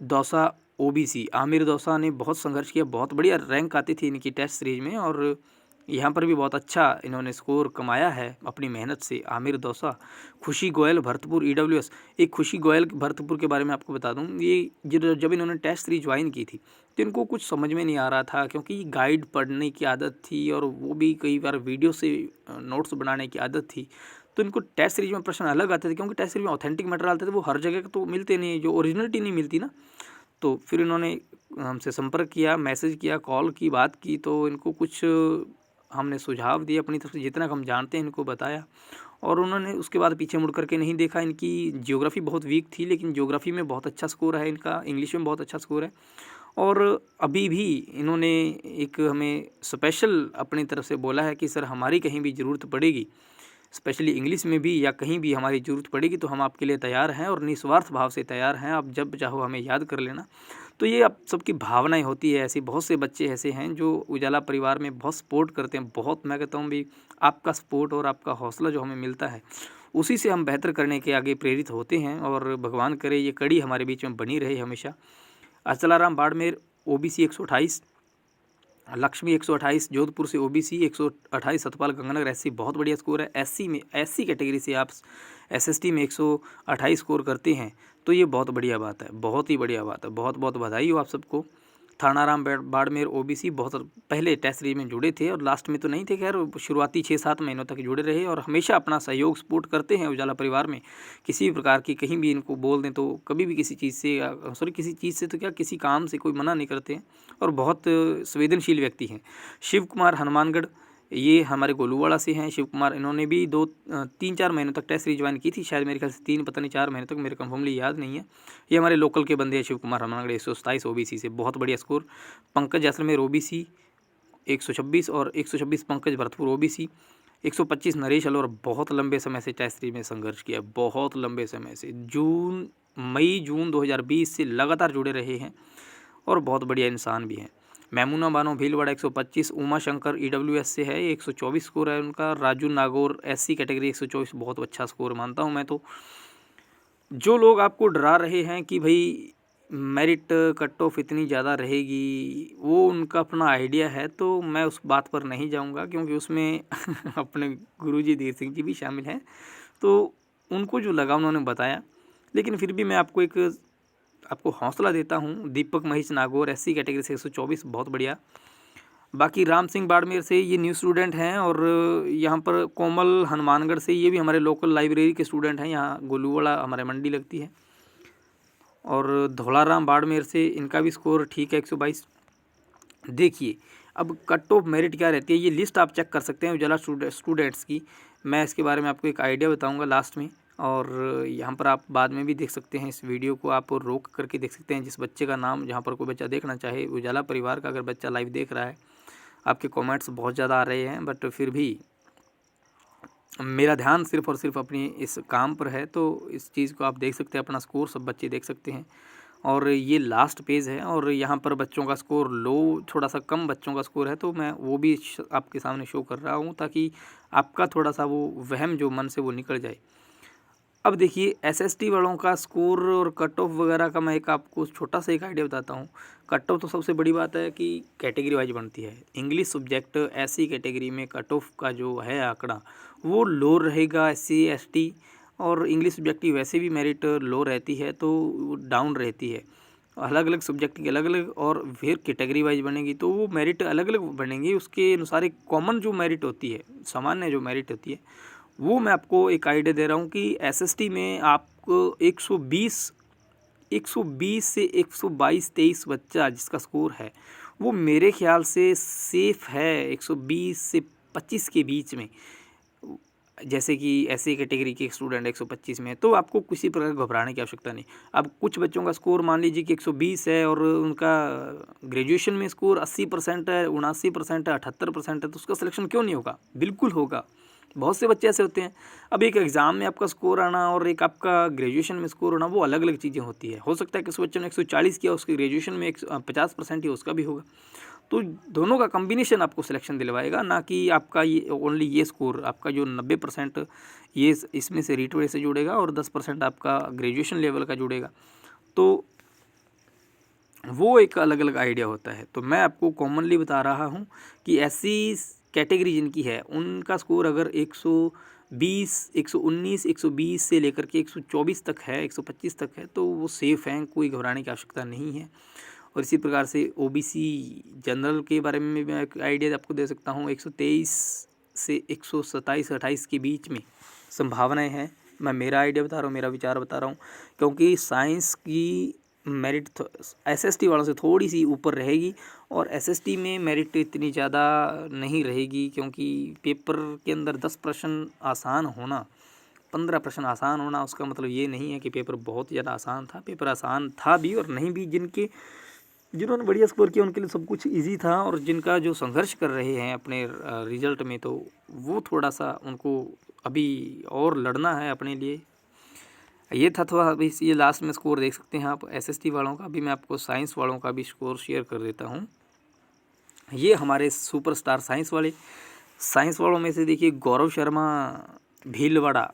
दौसा OBC, आमिर दौसा ने बहुत संघर्ष किया, बहुत बढ़िया रैंक आती थी इनकी टेस्ट सीरीज में, और यहाँ पर भी बहुत अच्छा इन्होंने स्कोर कमाया है अपनी मेहनत से। आमिर दौसा। खुशी गोयल भरतपुर EWS। एक खुशी गोयल भरतपुर के बारे में आपको बता दूं, ये जब इन्होंने टेस्ट सीरीज ज्वाइन की थी तो इनको कुछ समझ में नहीं आ रहा था, क्योंकि गाइड पढ़ने की आदत थी, और वो भी कई बार वीडियो से नोट्स बनाने की आदत थी। तो इनको टेस्ट सीरीज में प्रश्न अलग आते थे, क्योंकि टेस्ट सीरीज में ऑथेंटिक मटेरियल आते थे, वो हर जगह तो मिलते नहीं, जो ओरिजिनलिटी नहीं मिलती ना। तो फिर इन्होंने हमसे संपर्क किया, मैसेज किया, कॉल की, बात की, तो इनको कुछ हमने सुझाव दिए अपनी तरफ से, जितना हम जानते हैं इनको बताया, और उन्होंने उसके बाद पीछे मुड़ करके नहीं देखा। इनकी ज्योग्राफी बहुत वीक थी, लेकिन ज्योग्राफी में बहुत अच्छा स्कोर है इनका, इंग्लिश में बहुत अच्छा स्कोर है। और अभी भी इन्होंने एक हमें स्पेशल अपनी तरफ से बोला है कि सर हमारी कहीं भी ज़रूरत पड़ेगी, स्पेशली इंग्लिश में भी या कहीं भी हमारी ज़रूरत पड़ेगी तो हम आपके लिए तैयार हैं और निस्वार्थ भाव से तैयार हैं, आप जब चाहो हमें याद कर लेना। तो ये आप सबकी भावनाएं होती है ऐसी, बहुत से बच्चे ऐसे हैं जो उजाला परिवार में बहुत सपोर्ट करते हैं, बहुत, मैं कहता हूँ भी आपका सपोर्ट और आपका हौसला जो हमें मिलता है उसी से हम बेहतर करने के आगे प्रेरित होते हैं, और भगवान करे ये कड़ी हमारे बीच में बनी रहे हमेशा। अचलाराम बाड़मेर OBC 128, लक्ष्मी 128 जोधपुर से OBC 128, सतपाल गंगानगर SC बहुत बढ़िया स्कोर है। SC कैटेगरी से आप SST में 128 स्कोर करते हैं तो ये बहुत बढ़िया बात है, बहुत ही बढ़िया बात है, बहुत बहुत बधाई हो आप सबको। थानाराम बाड़मेर OBC बहुत पहले टेस्ट सीरीज में जुड़े थे और लास्ट में तो नहीं थे, खैर शुरुआती 6-7 महीनों तक जुड़े रहे और हमेशा अपना सहयोग सपोर्ट करते हैं उजाला परिवार में। किसी भी प्रकार की कहीं भी इनको बोल दें तो कभी भी किसी चीज़ से, सॉरी किसी चीज़ से तो क्या, किसी काम से कोई मना नहीं करते हैं और बहुत संवेदनशील व्यक्ति हैं। शिव कुमार हनुमानगढ़, ये हमारे गोलूवाड़ा से हैं शिव कुमार। इन्होंने भी 3-4 महीनों तक टेस्ट सीरीज ज्वाइन की थी, शायद मेरे ख्याल से 3 पता नहीं 4 महीने तक, मेरे कंफर्मली याद नहीं है। ये हमारे लोकल के बंदे हैं शिव कुमार हनुमानगढ़ 127 OBC से, बहुत बढ़िया स्कोर। पंकज जैसलमेर OBC 126 और 126 पंकज भरतपुर OBC 125 नरेश अलोर, बहुत लंबे समय से टेस्ट सीरीज में संघर्ष किया, बहुत लंबे समय से, मई जून 2020 से लगातार जुड़े रहे हैं और बहुत बढ़िया इंसान भी हैं। मैमुना बानो भीलवाड़ा 125, उमा शंकर EWS से है 124 स्कोर है उनका। राजू नागौर SC कैटेगरी 124, बहुत अच्छा स्कोर मानता हूं मैं तो। जो लोग आपको डरा रहे हैं कि भाई मेरिट कट ऑफ इतनी ज़्यादा रहेगी, वो उनका अपना आइडिया है, तो मैं उस बात पर नहीं जाऊंगा क्योंकि उसमें अपने गुरुजी धीर सिंह जी भी शामिल हैं, तो उनको जो लगा उन्होंने बताया। लेकिन फिर भी मैं आपको हौसला देता हूँ। दीपक महेश नागौर SC कैटेगरी से 124, बहुत बढ़िया। बाकी राम सिंह बाड़मेर से ये न्यू स्टूडेंट हैं, और यहाँ पर कोमल हनुमानगढ़ से, ये भी हमारे लोकल लाइब्रेरी के स्टूडेंट हैं, यहाँ गोलूवाड़ा हमारे मंडी लगती है। और धौलाराम बाड़मेर से, इनका भी स्कोर ठीक है 122। देखिए अब कट ऑफ मेरिट क्या रहती है, ये लिस्ट आप चेक कर सकते हैं उजाला स्टूडेंट्स की, मैं इसके बारे में आपको एक आइडिया बताऊंगा लास्ट में, और यहाँ पर आप बाद में भी देख सकते हैं, इस वीडियो को आप रोक करके देख सकते हैं। जिस बच्चे का नाम, जहाँ पर कोई बच्चा देखना चाहे उजाला परिवार का, अगर बच्चा लाइव देख रहा है, आपके कमेंट्स बहुत ज़्यादा आ रहे हैं बट फिर भी मेरा ध्यान सिर्फ और सिर्फ अपनी इस काम पर है, तो इस चीज़ को आप देख सकते हैं, अपना स्कोर सब बच्चे देख सकते हैं। और ये लास्ट पेज है और यहाँ पर बच्चों का स्कोर लो, थोड़ा सा कम बच्चों का स्कोर है, तो मैं वो भी आपके सामने शो कर रहा हूँ ताकि आपका थोड़ा सा वो वहम जो मन से वो निकल जाए। अब देखिए SST वालों का स्कोर और कट ऑफ वगैरह का मैं एक आपको छोटा सा एक आइडिया बताता हूँ। कट ऑफ तो सबसे बड़ी बात है कि कैटेगरी वाइज बनती है। इंग्लिश सब्जेक्ट SC कैटेगरी में कट ऑफ का जो है आंकड़ा वो लो रहेगा SC ST, और इंग्लिश सब्जेक्ट की वैसे भी मेरिट लो रहती है तो वो डाउन रहती है। अलग अलग सब्जेक्ट की अलग अलग, और फिर कैटेगरी वाइज बनेगी तो वो मेरिट अलग अलग बनेंगी, उसके अनुसार एक कॉमन जो मेरिट होती है, सामान्य जो मेरिट होती है, वो मैं आपको एक आइडिया दे रहा हूँ कि SST में आपको 120 से 122-23 बच्चा जिसका स्कोर है वो मेरे ख्याल से सेफ है 120 से 25 के बीच में। जैसे कि SC कैटेगरी के स्टूडेंट 125 में, तो आपको किसी प्रकार घबराने की आवश्यकता नहीं। अब कुछ बच्चों का स्कोर मान लीजिए कि 120 है और उनका ग्रेजुएशन में स्कोर 80% है, 79% है, 78% है, तो उसका सिलेक्शन क्यों नहीं होगा? बिल्कुल होगा। बहुत से बच्चे ऐसे होते हैं। अब एक एग्ज़ाम में आपका स्कोर आना और एक आपका ग्रेजुएशन में स्कोर होना, वो अलग अलग चीज़ें होती है। हो सकता है कि उस बच्चे ने 140 किया, उसके ग्रेजुएशन में 50% ही उसका भी होगा। तो दोनों का कॉम्बिनेशन आपको सिलेक्शन दिलवाएगा, ना कि आपका ये ओनली ये स्कोर। आपका जो 90% ये इसमें से रीट से जुड़ेगा और 10% आपका ग्रेजुएशन लेवल का जुड़ेगा, तो वो एक अलग अलग आइडिया होता है। तो मैं आपको कॉमनली बता रहा हूँ कि ऐसी कैटेगरी जिनकी है उनका स्कोर अगर 120, 119, 120 से लेकर के 124 तक है, 125 तक है, तो वो सेफ़ हैं, कोई घबराने की आवश्यकता नहीं है। और इसी प्रकार से OBC जनरल के बारे में मैं एक आइडिया आपको दे सकता हूँ। 123 से 127-28 के बीच में संभावनाएं हैं। मैं मेरा आइडिया बता रहा हूँ, मेरा विचार बता रहा हूँ, क्योंकि साइंस की मेरिट एसएसटी वालों से थोड़ी सी ऊपर रहेगी, और एसएसटी में मेरिट इतनी ज़्यादा नहीं रहेगी, क्योंकि पेपर के अंदर 10 प्रश्न आसान होना, 15 प्रश्न आसान होना, उसका मतलब ये नहीं है कि पेपर बहुत ज़्यादा आसान था। पेपर आसान था भी और नहीं भी। जिन्होंने बढ़िया स्कोर किया उनके लिए सब कुछ इजी था, और जिनका जो संघर्ष कर रहे हैं अपने रिजल्ट में, तो वो थोड़ा सा उनको अभी और लड़ना है अपने लिए। ये था थोड़ा। अभी ये लास्ट में स्कोर देख सकते हैं आप एसएसटी वालों का। अभी मैं आपको साइंस वालों का भी स्कोर शेयर कर देता हूँ। ये हमारे सुपरस्टार साइंस वालों में से देखिए, गौरव शर्मा भीलवाड़ा।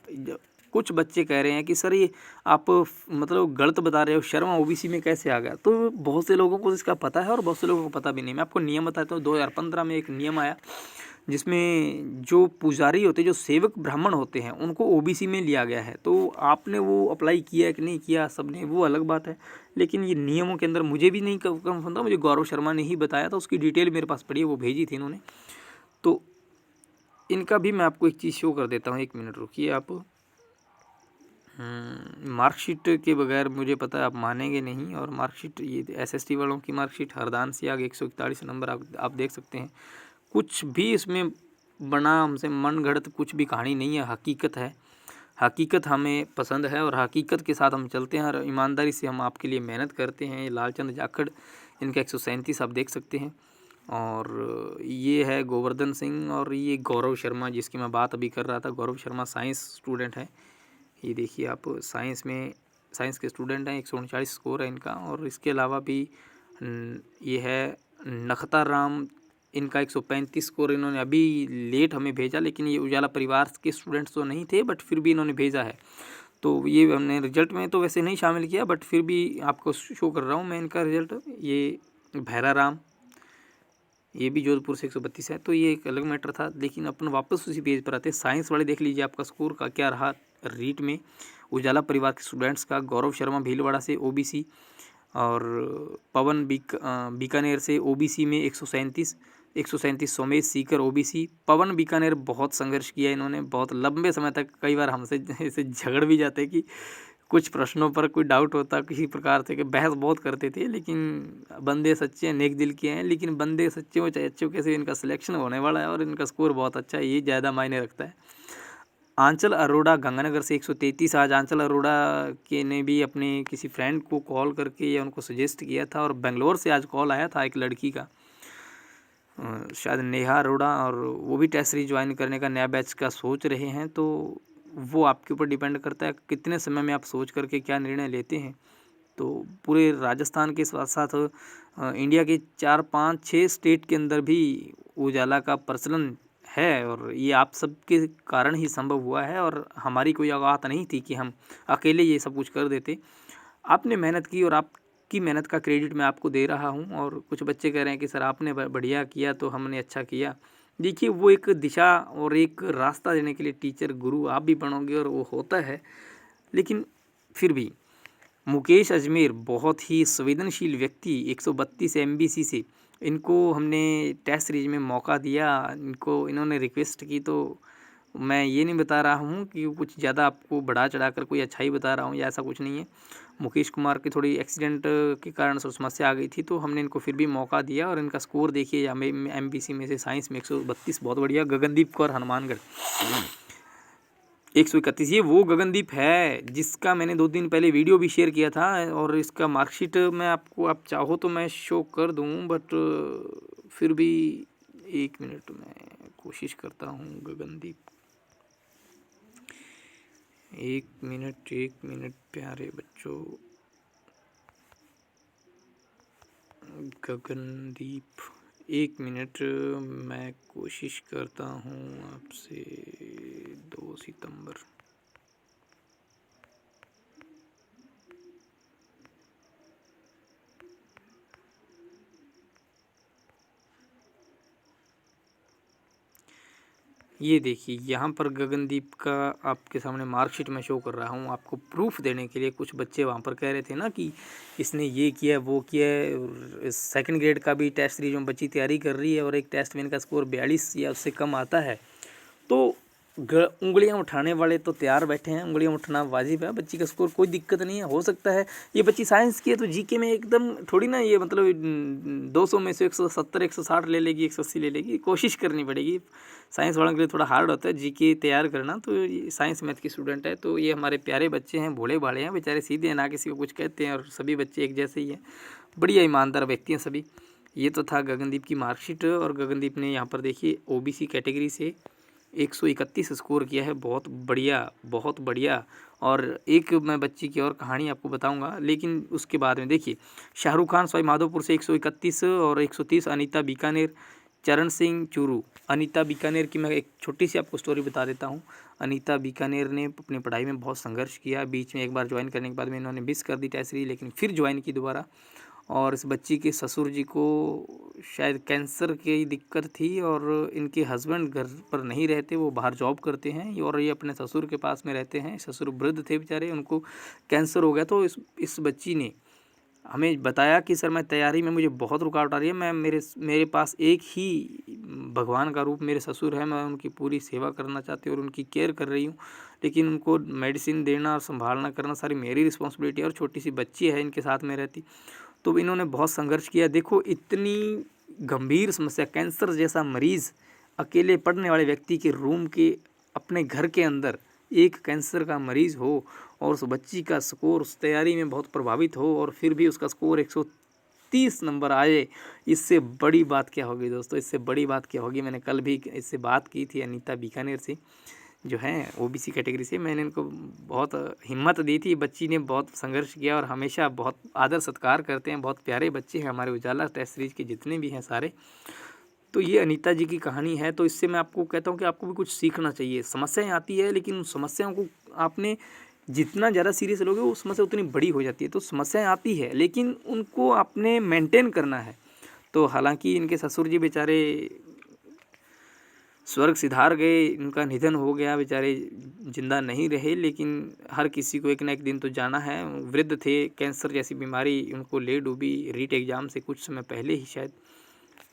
कुछ बच्चे कह रहे हैं कि सर ये आप मतलब गलत बता रहे हो, शर्मा ओबीसी में कैसे आ गया। तो बहुत से लोगों को इसका पता है और बहुत से लोगों को पता भी नहीं। मैं आपको नियम बताता हूँ। 2015 में एक नियम आया जिसमें जो पुजारी होते, जो सेवक ब्राह्मण होते हैं, उनको ओबीसी में लिया गया है। तो आपने वो अप्लाई किया है कि नहीं किया, सबने, वो अलग बात है। लेकिन ये नियमों के अंदर मुझे भी नहीं कंफर्म था, मुझे गौरव शर्मा ने ही बताया था। उसकी डिटेल मेरे पास पड़ी है, वो भेजी थी इन्होंने। तो इनका भी मैं आपको एक चीज़ शो कर देता हूँ। 1 मिनट रुकिए आप। मार्कशीट के बगैर मुझे पता है आप मानेंगे नहीं। और मार्कशीट, ये एसएसटी वालों की मार्कशीट, हरदान सियाग 141 नंबर, आप देख सकते हैं। कुछ भी इसमें बना हमसे मन गढ़ंत कुछ भी कहानी नहीं है, हकीकत है। हकीकत हमें पसंद है और हकीकत के साथ हम चलते हैं और ईमानदारी से हम आपके लिए मेहनत करते हैं। ये लालचंद जाखड़, इनका 137 आप देख सकते हैं। और ये है गोवर्धन सिंह, और ये गौरव शर्मा जिसकी मैं बात अभी कर रहा था। गौरव शर्मा साइंस स्टूडेंट है। ये देखिए आप, साइंस के स्टूडेंट हैं। 139 स्कोर है इनका। और इसके अलावा भी ये है नखता राम, इनका 135 स्कोर। इन्होंने अभी लेट हमें भेजा, लेकिन ये उजाला परिवार के स्टूडेंट्स तो नहीं थे, बट फिर भी इन्होंने भेजा है। तो ये हमने रिजल्ट में तो वैसे नहीं शामिल किया, बट फिर भी आपको शो कर रहा हूँ मैं इनका रिजल्ट। ये भैरा राम, ये भी जोधपुर से 132 है। तो ये एक अलग मैटर था। लेकिन अपन वापस उसी पेज पर आते हैं। साइंस वाले देख लीजिए आपका स्कोर का क्या रहा रीट में। उजाला परिवार के स्टूडेंट्स का गौरव शर्मा भीलवाड़ा से ओबीसी, और पवन बीकानेर से ओबीसी में 137 सोमेश सीकर ओबीसी। पवन बीकानेर बहुत संघर्ष किया इन्होंने, बहुत लंबे समय तक। कई बार हमसे ऐसे झगड़ भी जाते कि कुछ प्रश्नों पर कोई डाउट होता किसी प्रकार से, कि बहस बहुत करते थे। लेकिन बंदे सच्चे हैं, नेक दिल के हैं। लेकिन बंदे सच्चे हो चाहे अच्छे हो, कैसे इनका सिलेक्शन होने वाला है और इनका स्कोर बहुत अच्छा है, ये ज़्यादा मायने रखता है। आंचल अरोड़ा गंगानगर से 133। आज आंचल अरोड़ा के ने भी अपने किसी फ्रेंड को कॉल करके या उनको सजेस्ट किया था। और बेंगलोर से आज कॉल आया था एक लड़की का, शायद नेहा अरोड़ा, और वो भी टेस्ट सीरीज ज्वाइन करने का नया बैच का सोच रहे हैं। तो वो आपके ऊपर डिपेंड करता है कितने समय में आप सोच करके क्या निर्णय लेते हैं। तो पूरे राजस्थान के साथ साथ इंडिया के 4, 5, 6 स्टेट के अंदर भी उजाला का प्रचलन है, और ये आप सबके कारण ही संभव हुआ है। और हमारी कोई औकात नहीं थी कि हम अकेले ये सब कुछ कर देते। आपने मेहनत की और आपकी मेहनत का क्रेडिट मैं आपको दे रहा हूँ। और कुछ बच्चे कह रहे हैं कि सर आपने बढ़िया किया तो हमने अच्छा किया। देखिए, वो एक दिशा और एक रास्ता देने के लिए टीचर, गुरु आप भी बनोगे, और वो होता है। लेकिन फिर भी मुकेश अजमेर, बहुत ही संवेदनशील व्यक्ति, 132 एमबीसी से, इनको हमने टेस्ट सीरीज में मौका दिया। इन्होंने रिक्वेस्ट की। तो मैं ये नहीं बता रहा हूँ कि कुछ ज़्यादा आपको बढ़ा चढ़ा कर कोई अच्छाई बता रहा हूँ, या ऐसा कुछ नहीं है। मुकेश कुमार की थोड़ी एक्सीडेंट के कारण से समस्या आ गई थी, तो हमने इनको फिर भी मौका दिया। और इनका स्कोर देखिए, एमबीसी में से साइंस में 132, बहुत बढ़िया। गगनदीप कौर हनुमानगढ़ 131। ये वो गगनदीप है जिसका मैंने 2 दिन पहले वीडियो भी शेयर किया था। और इसका मार्कशीट मैं आपको, आप चाहो तो मैं शो कर दूँ, बट फिर भी 1 मिनट मैं कोशिश करता हूँ। गगनदीप, 1 मिनट प्यारे बच्चों। गगनदीप, 1 मिनट मैं कोशिश करता हूँ आपसे। 2 सितंबर, ये देखिए यहाँ पर गगनदीप का आपके सामने मार्कशीट में शो कर रहा हूँ। आपको प्रूफ देने के लिए। कुछ बच्चे वहाँ पर कह रहे थे ना कि इसने ये किया वो किया है। सेकंड ग्रेड का भी टेस्ट सीरीज में बच्ची तैयारी कर रही है, और एक टेस्ट में इनका स्कोर 42 या उससे कम आता है। तो उंगलियां उठाने वाले तो तैयार बैठे हैं, उंगलियां उठना वाजिब है। बच्ची का स्कोर कोई दिक्कत नहीं है, हो सकता है ये बच्ची साइंस की है तो जीके में एकदम थोड़ी ना ये मतलब 200 में से 170 160 ले लेगी, 180 ले लेगी, कोशिश करनी पड़ेगी। साइंस वालों के लिए थोड़ा हार्ड होता है जीके तैयार करना। तो ये साइंस मैथ की स्टूडेंट है, तो ये हमारे प्यारे बच्चे हैं, भोले भाले हैं बेचारे, सीधे हैं, ना किसी को कुछ कहते हैं, और सभी बच्चे एक जैसे ही हैं, बढ़िया ईमानदार व्यक्ति हैं सभी। ये तो था गगनदीप की मार्कशीट, और गगनदीप ने यहाँ पर देखिए ओबीसी कैटेगरी से 131 स्कोर किया है, बहुत बढ़िया, बहुत बढ़िया। और एक मैं बच्ची की और कहानी आपको बताऊंगा, लेकिन उसके बाद में देखिए शाहरुख खान सवाई माधोपुर से 131 और 130, अनीता बीकानेर, चरण सिंह चूरू। अनीता बीकानेर की मैं एक छोटी सी आपको स्टोरी बता देता हूँ। अनीता बीकानेर ने अपनी पढ़ाई में बहुत संघर्ष किया, बीच में एक बार ज्वाइन करने के बाद में इन्होंने मिस कर दी टेस्ट सीरीज, लेकिन फिर ज्वाइन की दोबारा। और इस बच्ची के ससुर जी को शायद कैंसर की दिक्कत थी, और इनके हस्बैंड घर पर नहीं रहते, वो बाहर जॉब करते हैं, और ये अपने ससुर के पास में रहते हैं। ससुर वृद्ध थे बेचारे, उनको कैंसर हो गया। तो इस बच्ची ने हमें बताया कि सर मैं तैयारी में मुझे बहुत रुकावट आ रही है, मैं मेरे पास एक ही भगवान का रूप मेरे ससुर है, मैं उनकी पूरी सेवा करना चाहती हूँ और उनकी केयर कर रही हूँ, लेकिन उनको मेडिसिन देना और संभालना करना सारी मेरी रिस्पॉन्सिबिलिटी है, और छोटी सी बच्ची है इनके साथ में रहती। तो इन्होंने बहुत संघर्ष किया। देखो इतनी गंभीर समस्या, कैंसर जैसा मरीज़ अकेले पड़ने वाले व्यक्ति के रूम के अपने घर के अंदर एक कैंसर का मरीज़ हो, और उस बच्ची का स्कोर उस तैयारी में बहुत प्रभावित हो, और फिर भी उसका स्कोर 130 नंबर आए, इससे बड़ी बात क्या होगी दोस्तों, इससे बड़ी बात क्या होगी। मैंने कल भी इससे बात की थी, अनीता बीकानेर से जो हैं ओबीसी कैटेगरी से, मैंने इनको बहुत हिम्मत दी थी। बच्ची ने बहुत संघर्ष किया और हमेशा बहुत आदर सत्कार करते हैं, बहुत प्यारे बच्चे हैं हमारे उजाला टेस्ट सीरीज के जितने भी हैं सारे। तो ये अनीता जी की कहानी है। तो इससे मैं आपको कहता हूँ कि आपको भी कुछ सीखना चाहिए। समस्याएं आती है, लेकिन उन समस्याओं को आपने जितना ज़्यादा सीरियस लोगे वो समस्या उतनी बड़ी हो जाती है। तो समस्याएं आती है, लेकिन उनको आपने मेंटेन करना है। तो हालांकि इनके ससुर जी बेचारे स्वर्ग सिधार गए, इनका निधन हो गया, बेचारे जिंदा नहीं रहे, लेकिन हर किसी को एक ना एक दिन तो जाना है। वृद्ध थे, कैंसर जैसी बीमारी उनको ले डूबी रीट एग्ज़ाम से कुछ समय पहले ही शायद।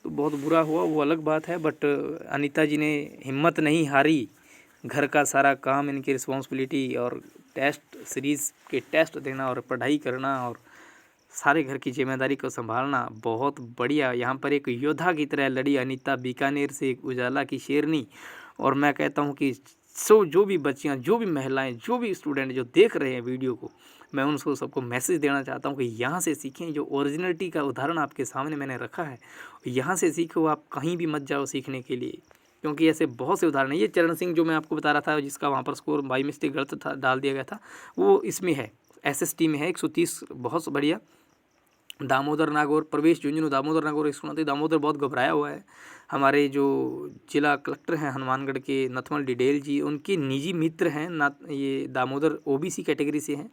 तो बहुत बुरा हुआ, वो अलग बात है। बट अनीता जी ने हिम्मत नहीं हारी, घर का सारा काम इनकी रिस्पॉन्सिबिलिटी, और टेस्ट सीरीज़ के टेस्ट देना और पढ़ाई करना और सारे घर की जिम्मेदारी को संभालना, बहुत बढ़िया। यहाँ पर एक योद्धा की तरह लड़ी अनीता बीकानेर से, एक उजाला की शेरनी। और मैं कहता हूँ कि जो भी बच्चियाँ, जो भी महिलाएं, जो भी स्टूडेंट जो देख रहे हैं वीडियो को, मैं उनको सबको मैसेज देना चाहता हूँ कि यहाँ से सीखें। जो ओरिजिनलिटी का उदाहरण आपके सामने मैंने रखा है, यहाँ से सीखो, आप कहीं भी मत जाओ सीखने के लिए, क्योंकि ऐसे बहुत से उदाहरण हैं। ये चरण सिंह जो मैं आपको बता रहा था, जिसका वहाँ पर स्कोर बाई मिस्टेक गलत था, डाल दिया गया था, वो इसमें है, SST में है 130, बहुत बढ़िया। दामोदर नागौर, प्रवेश झुंझुनू, दामोदर नागौर एक सुना थे। दामोदर बहुत घबराया हुआ है। हमारे जो जिला कलेक्टर हैं हनुमानगढ़ के, नथमल डिडेल जी, उनके निजी मित्र हैं ना। ये दामोदर ओबीसी कैटेगरी से हैं।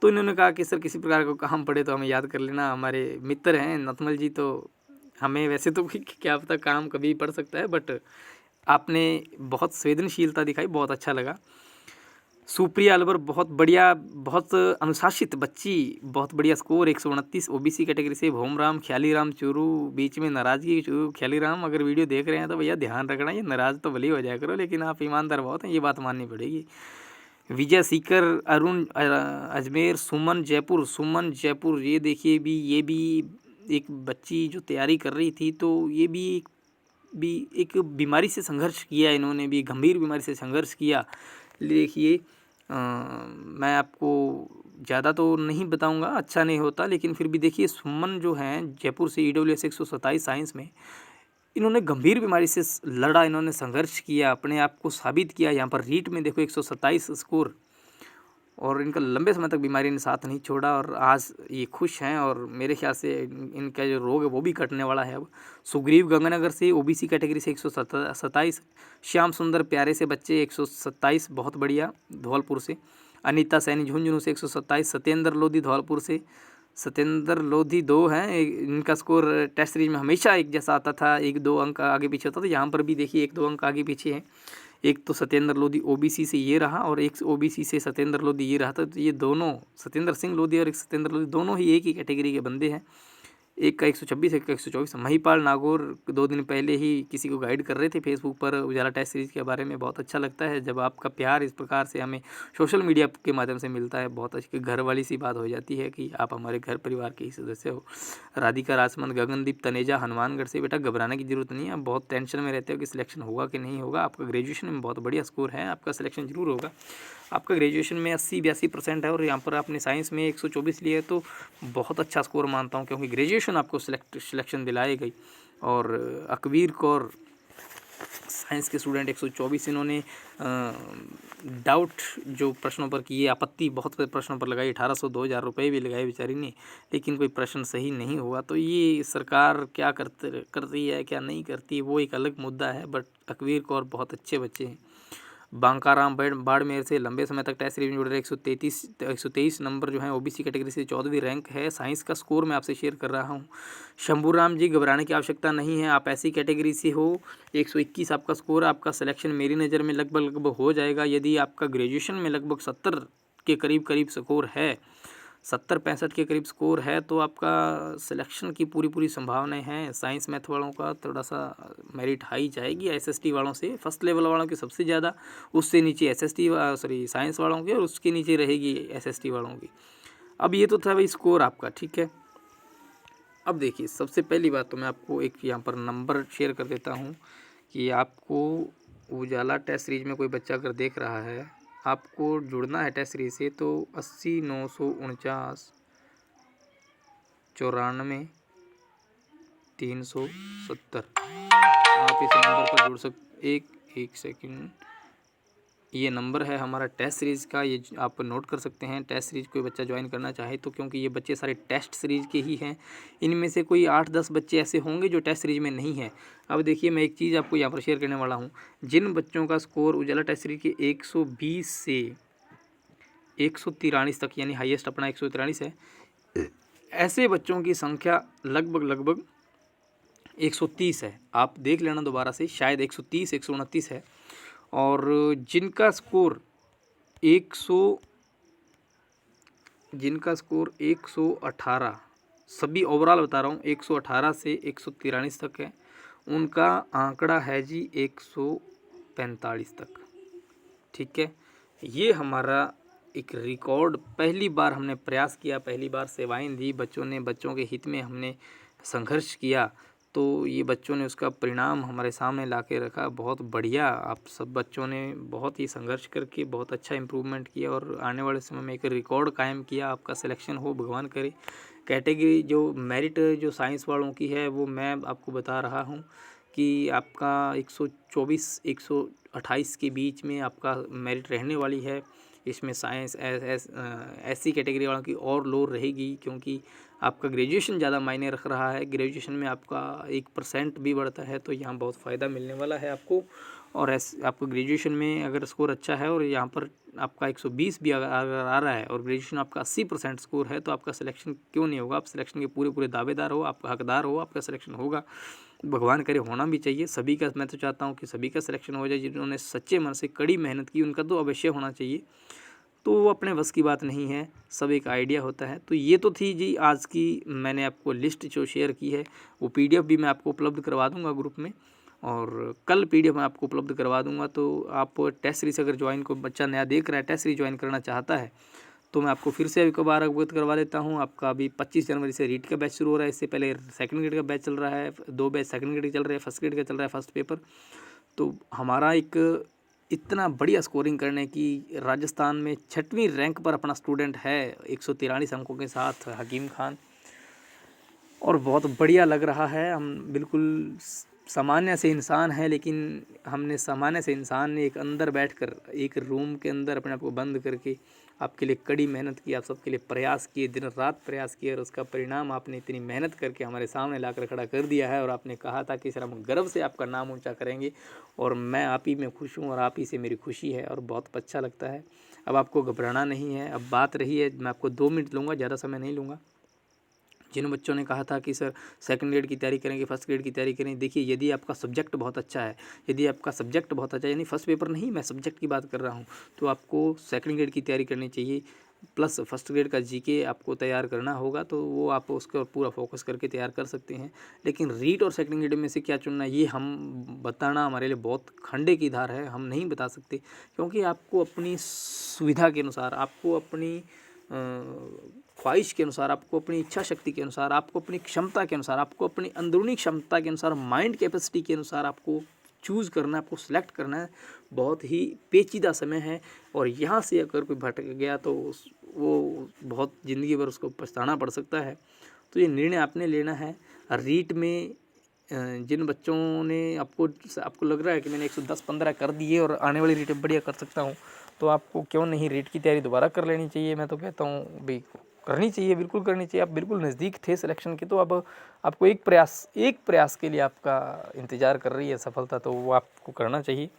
तो इन्होंने कहा कि सर किसी प्रकार का काम पड़े तो हमें याद कर लेना, हमारे मित्र हैं नथमल जी। तो हमें वैसे तो क्या पता काम कभी पड़ सकता है, बट आपने बहुत संवेदनशीलता दिखाई, बहुत अच्छा लगा। सुप्रिया अलवर बहुत बढ़िया, बहुत अनुशासित बच्ची, बहुत बढ़िया स्कोर 129 ओबीसी कैटेगरी से। भोमराम ख्यालीराम चूरू, बीच में नाराज़गी चूरू। ख्यालीराम अगर वीडियो देख रहे हैं तो भैया ध्यान रखना, ये नाराज़ तो भले ही हो जाया करो, लेकिन आप ईमानदार बहुत हैं, ये बात माननी पड़ेगी। विजय सीकर, अरुण अजमेर, सुमन जयपुर, ये देखिए ये भी एक बच्ची जो तैयारी कर रही थी, तो ये भी एक बीमारी से संघर्ष किया, इन्होंने भी गंभीर बीमारी से संघर्ष किया। देखिए मैं आपको ज़्यादा तो नहीं बताऊंगा, अच्छा नहीं होता, लेकिन फिर भी देखिए सुमन जो हैं जयपुर से, EWS 127 साइंस में, इन्होंने गंभीर बीमारी से लड़ा, इन्होंने संघर्ष किया, अपने आप को साबित किया। यहाँ पर रीट में देखो 127 स्कोर, और इनका लंबे समय तक बीमारी ने साथ नहीं छोड़ा, और आज ये खुश हैं, और मेरे ख्याल से इनका जो रोग है वो भी कटने वाला है अब। सुग्रीव गंगानगर से ओबीसी कैटेगरी से 127, श्याम सुंदर प्यारे से बच्चे 127, बहुत बढ़िया, धौलपुर से। अनीता सैनी झुंझुनू से 127, सत्येंद्र लोधी धौलपुर से। सत्येंद्र लोधी 2 हैं, इनका स्कोर टेस्ट सीरीज में हमेशा एक जैसा आता था, 1-2 अंक आगे पीछे होता था। यहाँ पर भी देखिए 1-2 अंक आगे पीछे है। एक तो सत्येंद्र लोधी ओबीसी से ये रहा, और एक ओबीसी से सत्येंद्र लोधी ये रहा था। तो ये दोनों, सत्येंद्र सिंह लोधी और एक सत्येंद्र लोधी, दोनों ही एक ही कैटेगरी के बंदे हैं। एक का 126, एक का 124। महिपाल नागौर 2 दिन पहले ही किसी को गाइड कर रहे थे फेसबुक पर उजाला टेस्ट सीरीज़ के बारे में। बहुत अच्छा लगता है जब आपका प्यार इस प्रकार से हमें सोशल मीडिया के माध्यम से मिलता है। बहुत अच्छी घर वाली सी बात हो जाती है कि आप हमारे घर परिवार के ही सदस्य हो। राधिका राजमन, गगनदीप तनेजा हनुमानगढ़ से, बेटा घबराने की ज़रूरत नहीं है। आप बहुत टेंशन में रहते हो कि सिलेक्शन होगा कि नहीं होगा। आपका ग्रेजुएशन में बहुत बढ़िया स्कोर है, आपका सिलेक्शन ज़रूर होगा। आपका ग्रेजुएशन में 80-82% है और यहाँ पर आपने साइंस में 124 लिए तो बहुत अच्छा स्कोर मानता हूँ, क्योंकि ग्रेजुएशन आपको सिलेक्शन दिलाएगी। और अकबीर कौर साइंस के स्टूडेंट 124 इन्होंने डाउट जो प्रश्नों पर किए, आपत्ति बहुत प्रश्नों पर लगाई, 1800-2000 रुपये भी लगाए बेचारी ने, लेकिन कोई प्रश्न सही नहीं हुआ। तो ये सरकार क्या करती है क्या नहीं करती वो एक अलग मुद्दा है, बट अकबीर कौर बहुत अच्छे बच्चे हैं। बांकाराम बाड़मेर से लंबे समय तक टेस्ट सीरीज में जुड़े रहे, 123 नंबर जो है ओबीसी कैटेगरी से 14वीं रैंक है। साइंस का स्कोर मैं आपसे शेयर कर रहा हूँ। शंभूराम जी, घबराने की आवश्यकता नहीं है, आप ऐसी कैटेगरी से हो। 121 आपका स्कोर, आपका सिलेक्शन मेरी नज़र में लगभग हो जाएगा। यदि आपका ग्रेजुएशन में लगभग 70 के करीब स्कोर है, 70-65 के करीब स्कोर है, तो आपका सिलेक्शन की पूरी संभावनाएं हैं। साइंस मैथ वालों का थोड़ा सा मेरिट हाई जाएगी एसएसटी वालों से, फर्स्ट लेवल वालों की सबसे ज़्यादा, उससे नीचे साइंस वालों की, और उसके नीचे रहेगी एसएसटी वालों की। अब ये तो था भाई स्कोर आपका, ठीक है। अब देखिए, सबसे पहली बात तो मैं आपको एक यहाँ पर नंबर शेयर कर देता हूँ कि आपको उजाला टेस्ट सीरीज में कोई बच्चा अगर देख रहा है, आपको जुड़ना है टेस्ट सीरीज से, तो 80 949 94 370 आप इस नंबर पर जुड़ सकते। एक सेकंड, ये नंबर है हमारा टेस्ट सीरीज़ का, ये आप नोट कर सकते हैं। टेस्ट सीरीज़ कोई बच्चा ज्वाइन करना चाहे तो, क्योंकि ये बच्चे सारे टेस्ट सीरीज़ के ही हैं। इनमें से कोई 8-10 बच्चे ऐसे होंगे जो टेस्ट सीरीज़ में नहीं है। अब देखिए, मैं एक चीज़ आपको यहाँ पर शेयर करने वाला हूँ। जिन बच्चों का स्कोर उजाला टेस्ट सीरीज के 120 से 143 तक, यानी हाईएस्ट अपना 143 है, ऐसे बच्चों की संख्या लगभग 130 है। आप देख लेना दोबारा से, शायद 130 129 है। और जिनका स्कोर 118, सभी ओवरऑल बता रहा हूँ, 118 से 143 तक है, उनका आंकड़ा है जी 145 तक, ठीक है। ये हमारा एक रिकॉर्ड, पहली बार हमने प्रयास किया, पहली बार सेवाएं दी बच्चों ने, बच्चों के हित में हमने संघर्ष किया, तो ये बच्चों ने उसका परिणाम हमारे सामने ला के रखा। बहुत बढ़िया, आप सब बच्चों ने बहुत ही संघर्ष करके बहुत अच्छा इम्प्रूवमेंट किया और आने वाले समय में एक रिकॉर्ड कायम किया। आपका सिलेक्शन हो, भगवान करे। कैटेगरी जो मेरिट जो साइंस वालों की है, वो मैं आपको बता रहा हूँ कि आपका 124 128 के बीच में आपका मेरिट रहने वाली है। इसमें साइंस ऐसी कैटेगरी वालों की और लो रहेगी, क्योंकि आपका ग्रेजुएशन ज़्यादा मायने रख रहा है। ग्रेजुएशन में आपका 1% भी बढ़ता है तो यहाँ बहुत फ़ायदा मिलने वाला है आपको। और आपको ग्रेजुएशन में अगर स्कोर अच्छा है और यहाँ पर आपका 120 भी अगर आ रहा है और ग्रेजुएशन आपका 80% स्कोर है, तो आपका सिलेक्शन क्यों नहीं होगा। आप सिलेक्शन के पूरे दावेदार हो, आप हकदार हो, आपका सिलेक्शन होगा। भगवान करे होना भी चाहिए सभी का। मैं तो चाहता हूँ कि सभी का सिलेक्शन हो जाए। जिन्होंने सच्चे मन से कड़ी मेहनत की उनका तो अवश्य होना चाहिए, तो वो अपने बस की बात नहीं है, सब एक आइडिया होता है। तो ये तो थी जी आज की मैंने आपको लिस्ट जो शेयर की है, वो पीडीएफ भी मैं आपको उपलब्ध करवा दूंगा ग्रुप में, और कल पीडीएफ मैं आपको उपलब्ध करवा दूंगा। तो आप टेस्ट सीरीज अगर ज्वाइन को बच्चा नया देख रहा है, टेस्ट सीरीज ज्वाइन करना चाहता है, तो मैं आपको फिर से एक बार अवगत करवा देता हूँ। आपका अभी 25 जनवरी से रीट का बैच शुरू हो रहा है। इससे पहले सेकंड ग्रेड का बैच चल रहा है, 2 बैच सेकंड ग्रेड के चल रहे हैं, फर्स्ट ग्रेड का चल रहा है फर्स्ट पेपर। तो हमारा एक इतना बढ़िया स्कोरिंग करने की, राजस्थान में 6वीं रैंक पर अपना स्टूडेंट है 143 अंकों के साथ, हकीम खान, और बहुत बढ़िया लग रहा है। हम बिल्कुल सामान्य से इंसान हैं, लेकिन हमने सामान्य से इंसान ने एक अंदर बैठकर एक रूम के अंदर अपने आप को बंद करके आपके लिए कड़ी मेहनत की, आप सबके लिए प्रयास किए, दिन रात प्रयास किए, और उसका परिणाम आपने इतनी मेहनत करके हमारे सामने लाकर खड़ा कर दिया है। और आपने कहा था कि सर हम गर्व से आपका नाम ऊंचा करेंगे, और मैं आप ही में खुश हूँ और आप ही से मेरी खुशी है और बहुत अच्छा लगता है। अब आपको घबराना नहीं है। अब बात रही है, मैं आपको 2 मिनट लूँगा, ज़्यादा समय नहीं लूँगा। जिन बच्चों ने कहा था कि सर सेकंड ग्रेड की तैयारी करेंगे, फर्स्ट ग्रेड की तैयारी करेंगे, देखिए यदि आपका सब्जेक्ट बहुत अच्छा है, यदि आपका सब्जेक्ट बहुत अच्छा है, यानी फर्स्ट पेपर नहीं, मैं सब्जेक्ट की बात कर रहा हूँ, तो आपको सेकंड ग्रेड की तैयारी करनी चाहिए। प्लस फर्स्ट ग्रेड का जीके आपको तैयार करना होगा, तो वो आप उसका पूरा फोकस करके तैयार कर सकते हैं। लेकिन रीट और सेकंड ग्रेड में से क्या चुनना, ये हम बताना हमारे लिए बहुत खंडे की धार है, हम नहीं बता सकते। क्योंकि आपको अपनी सुविधा के अनुसार, आपको अपनी ख्वाहिश के अनुसार, आपको अपनी इच्छा शक्ति के अनुसार, आपको अपनी क्षमता के अनुसार, आपको अपनी अंदरूनी क्षमता के अनुसार, माइंड कैपेसिटी के अनुसार आपको चूज़ करना है, आपको सेलेक्ट करना है। बहुत ही पेचीदा समय है, और यहाँ से अगर कोई भटक गया तो वो बहुत ज़िंदगी भर उसको पछताना पड़ सकता है। तो ये निर्णय आपने लेना है। रीट में जिन बच्चों ने आपको लग रहा है कि मैंने 110-15 कर दिए और आने वाली रीट में बढ़िया कर सकता हूँ, तो आपको क्यों नहीं रीट की तैयारी दोबारा कर लेनी चाहिए। मैं तो कहता हूँ भाई करनी चाहिए, बिल्कुल करनी चाहिए। आप बिल्कुल नज़दीक थे सिलेक्शन के, तो अब आपको एक प्रयास के लिए आपका इंतज़ार कर रही है सफलता, तो वो आपको करना चाहिए।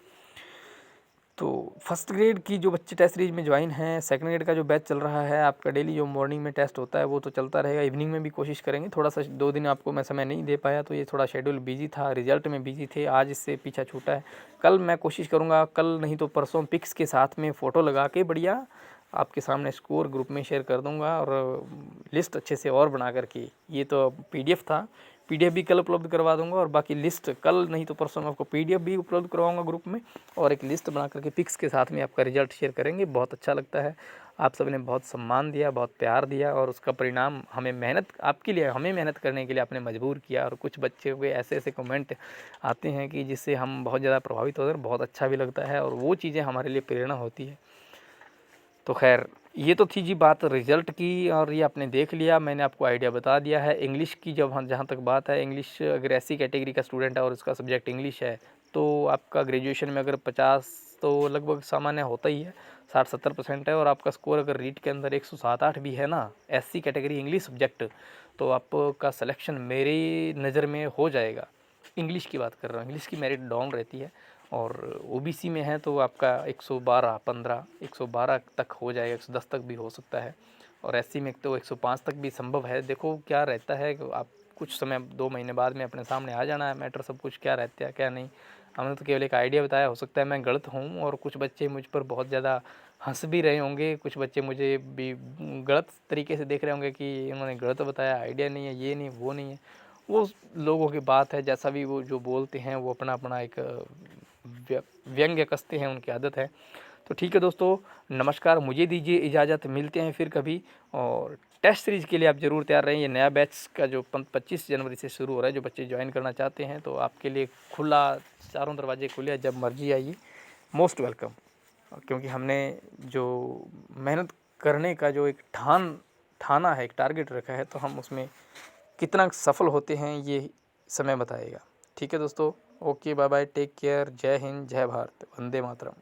तो फर्स्ट ग्रेड की जो बच्चे टेस्ट सीरीज में ज्वाइन हैं, सेकंड ग्रेड का जो बैच चल रहा है, आपका डेली जो मॉर्निंग में टेस्ट होता है वो तो चलता रहेगा, इवनिंग में भी कोशिश करेंगे। थोड़ा सा 2 दिन आपको मैं समय नहीं दे पाया, तो ये थोड़ा शेड्यूल बिजी था, रिजल्ट में बिजी थे, आज इससे पीछा छूटा है। कल मैं कोशिश करूँगा, कल नहीं तो परसों पिक्स के साथ में फ़ोटो लगा के बढ़िया आपके सामने स्कोर ग्रुप में शेयर कर दूँगा, और लिस्ट अच्छे से और बना करके, ये तो PDF था, PDF भी कल उपलब्ध करवा दूंगा, और बाकी लिस्ट कल नहीं तो परसों में आपको PDF भी उपलब्ध करवाऊंगा ग्रुप में, और एक लिस्ट बना करके पिक्स के साथ में आपका रिजल्ट शेयर करेंगे। बहुत अच्छा लगता है, आप सब ने बहुत सम्मान दिया, बहुत प्यार दिया, और उसका परिणाम हमें मेहनत, आपके लिए हमें मेहनत करने के लिए आपने मजबूर किया। और कुछ बच्चे के ऐसे ऐसे कमेंट आते हैं कि जिससे हम बहुत ज़्यादा प्रभावित होते हैं, बहुत अच्छा भी लगता है, और वो चीज़ें हमारे लिए प्रेरणा होती है। तो खैर ये तो थी जी बात रिज़ल्ट की, और ये आपने देख लिया, मैंने आपको आइडिया बता दिया है। इंग्लिश की जब हम जहाँ तक बात है, इंग्लिश अगर ऐसी कैटेगरी का स्टूडेंट है और उसका सब्जेक्ट इंग्लिश है, तो आपका ग्रेजुएशन में अगर 50 तो लगभग सामान्य होता ही है, 60-70% है, और आपका स्कोर अगर रीट के अंदर 107-8 भी है ना, SC कैटेगरी इंग्लिश सब्जेक्ट, तो आपका सिलेक्शन मेरी नज़र में हो जाएगा। इंग्लिश की बात कर रहा हूँ, इंग्लिश की मेरिट डाउन रहती है, और OBC में है तो आपका 112 तक हो जाएगा, 110 तक भी हो सकता है, और SC में तो 105 तक भी संभव है। देखो क्या रहता है, आप कुछ समय 2 महीने बाद में अपने सामने आ जाना है मैटर सब कुछ, क्या रहता है क्या नहीं। हमने तो केवल एक आइडिया बताया, हो सकता है मैं गलत हूँ, और कुछ बच्चे मुझ पर बहुत ज़्यादा हंस भी रहे होंगे, कुछ बच्चे मुझे भी गलत तरीके से देख रहे होंगे कि इन्होंने गलत बताया, आइडिया नहीं है, ये नहीं वो नहीं है। वो लोगों की बात है, जैसा भी वो जो बोलते हैं वो अपना अपना एक व्यंग्य कसते हैं, उनकी आदत है। तो ठीक है दोस्तों, नमस्कार, मुझे दीजिए इजाज़त, मिलते हैं फिर कभी। और टेस्ट सीरीज़ के लिए आप ज़रूर तैयार रहें। ये नया बैच का जो 25 जनवरी से शुरू हो रहा है, जो बच्चे ज्वाइन करना चाहते हैं, तो आपके लिए खुला, चारों दरवाजे खुले हैं, जब मर्जी आइए, मोस्ट वेलकम। क्योंकि हमने जो मेहनत करने का जो एक ठाना है, एक टारगेट रखा है, तो हम उसमें कितना सफल होते हैं ये समय बताएगा। ठीक है दोस्तों, okay, bye bye, take care, जय हिंद, जय भारत, वंदे मातरम।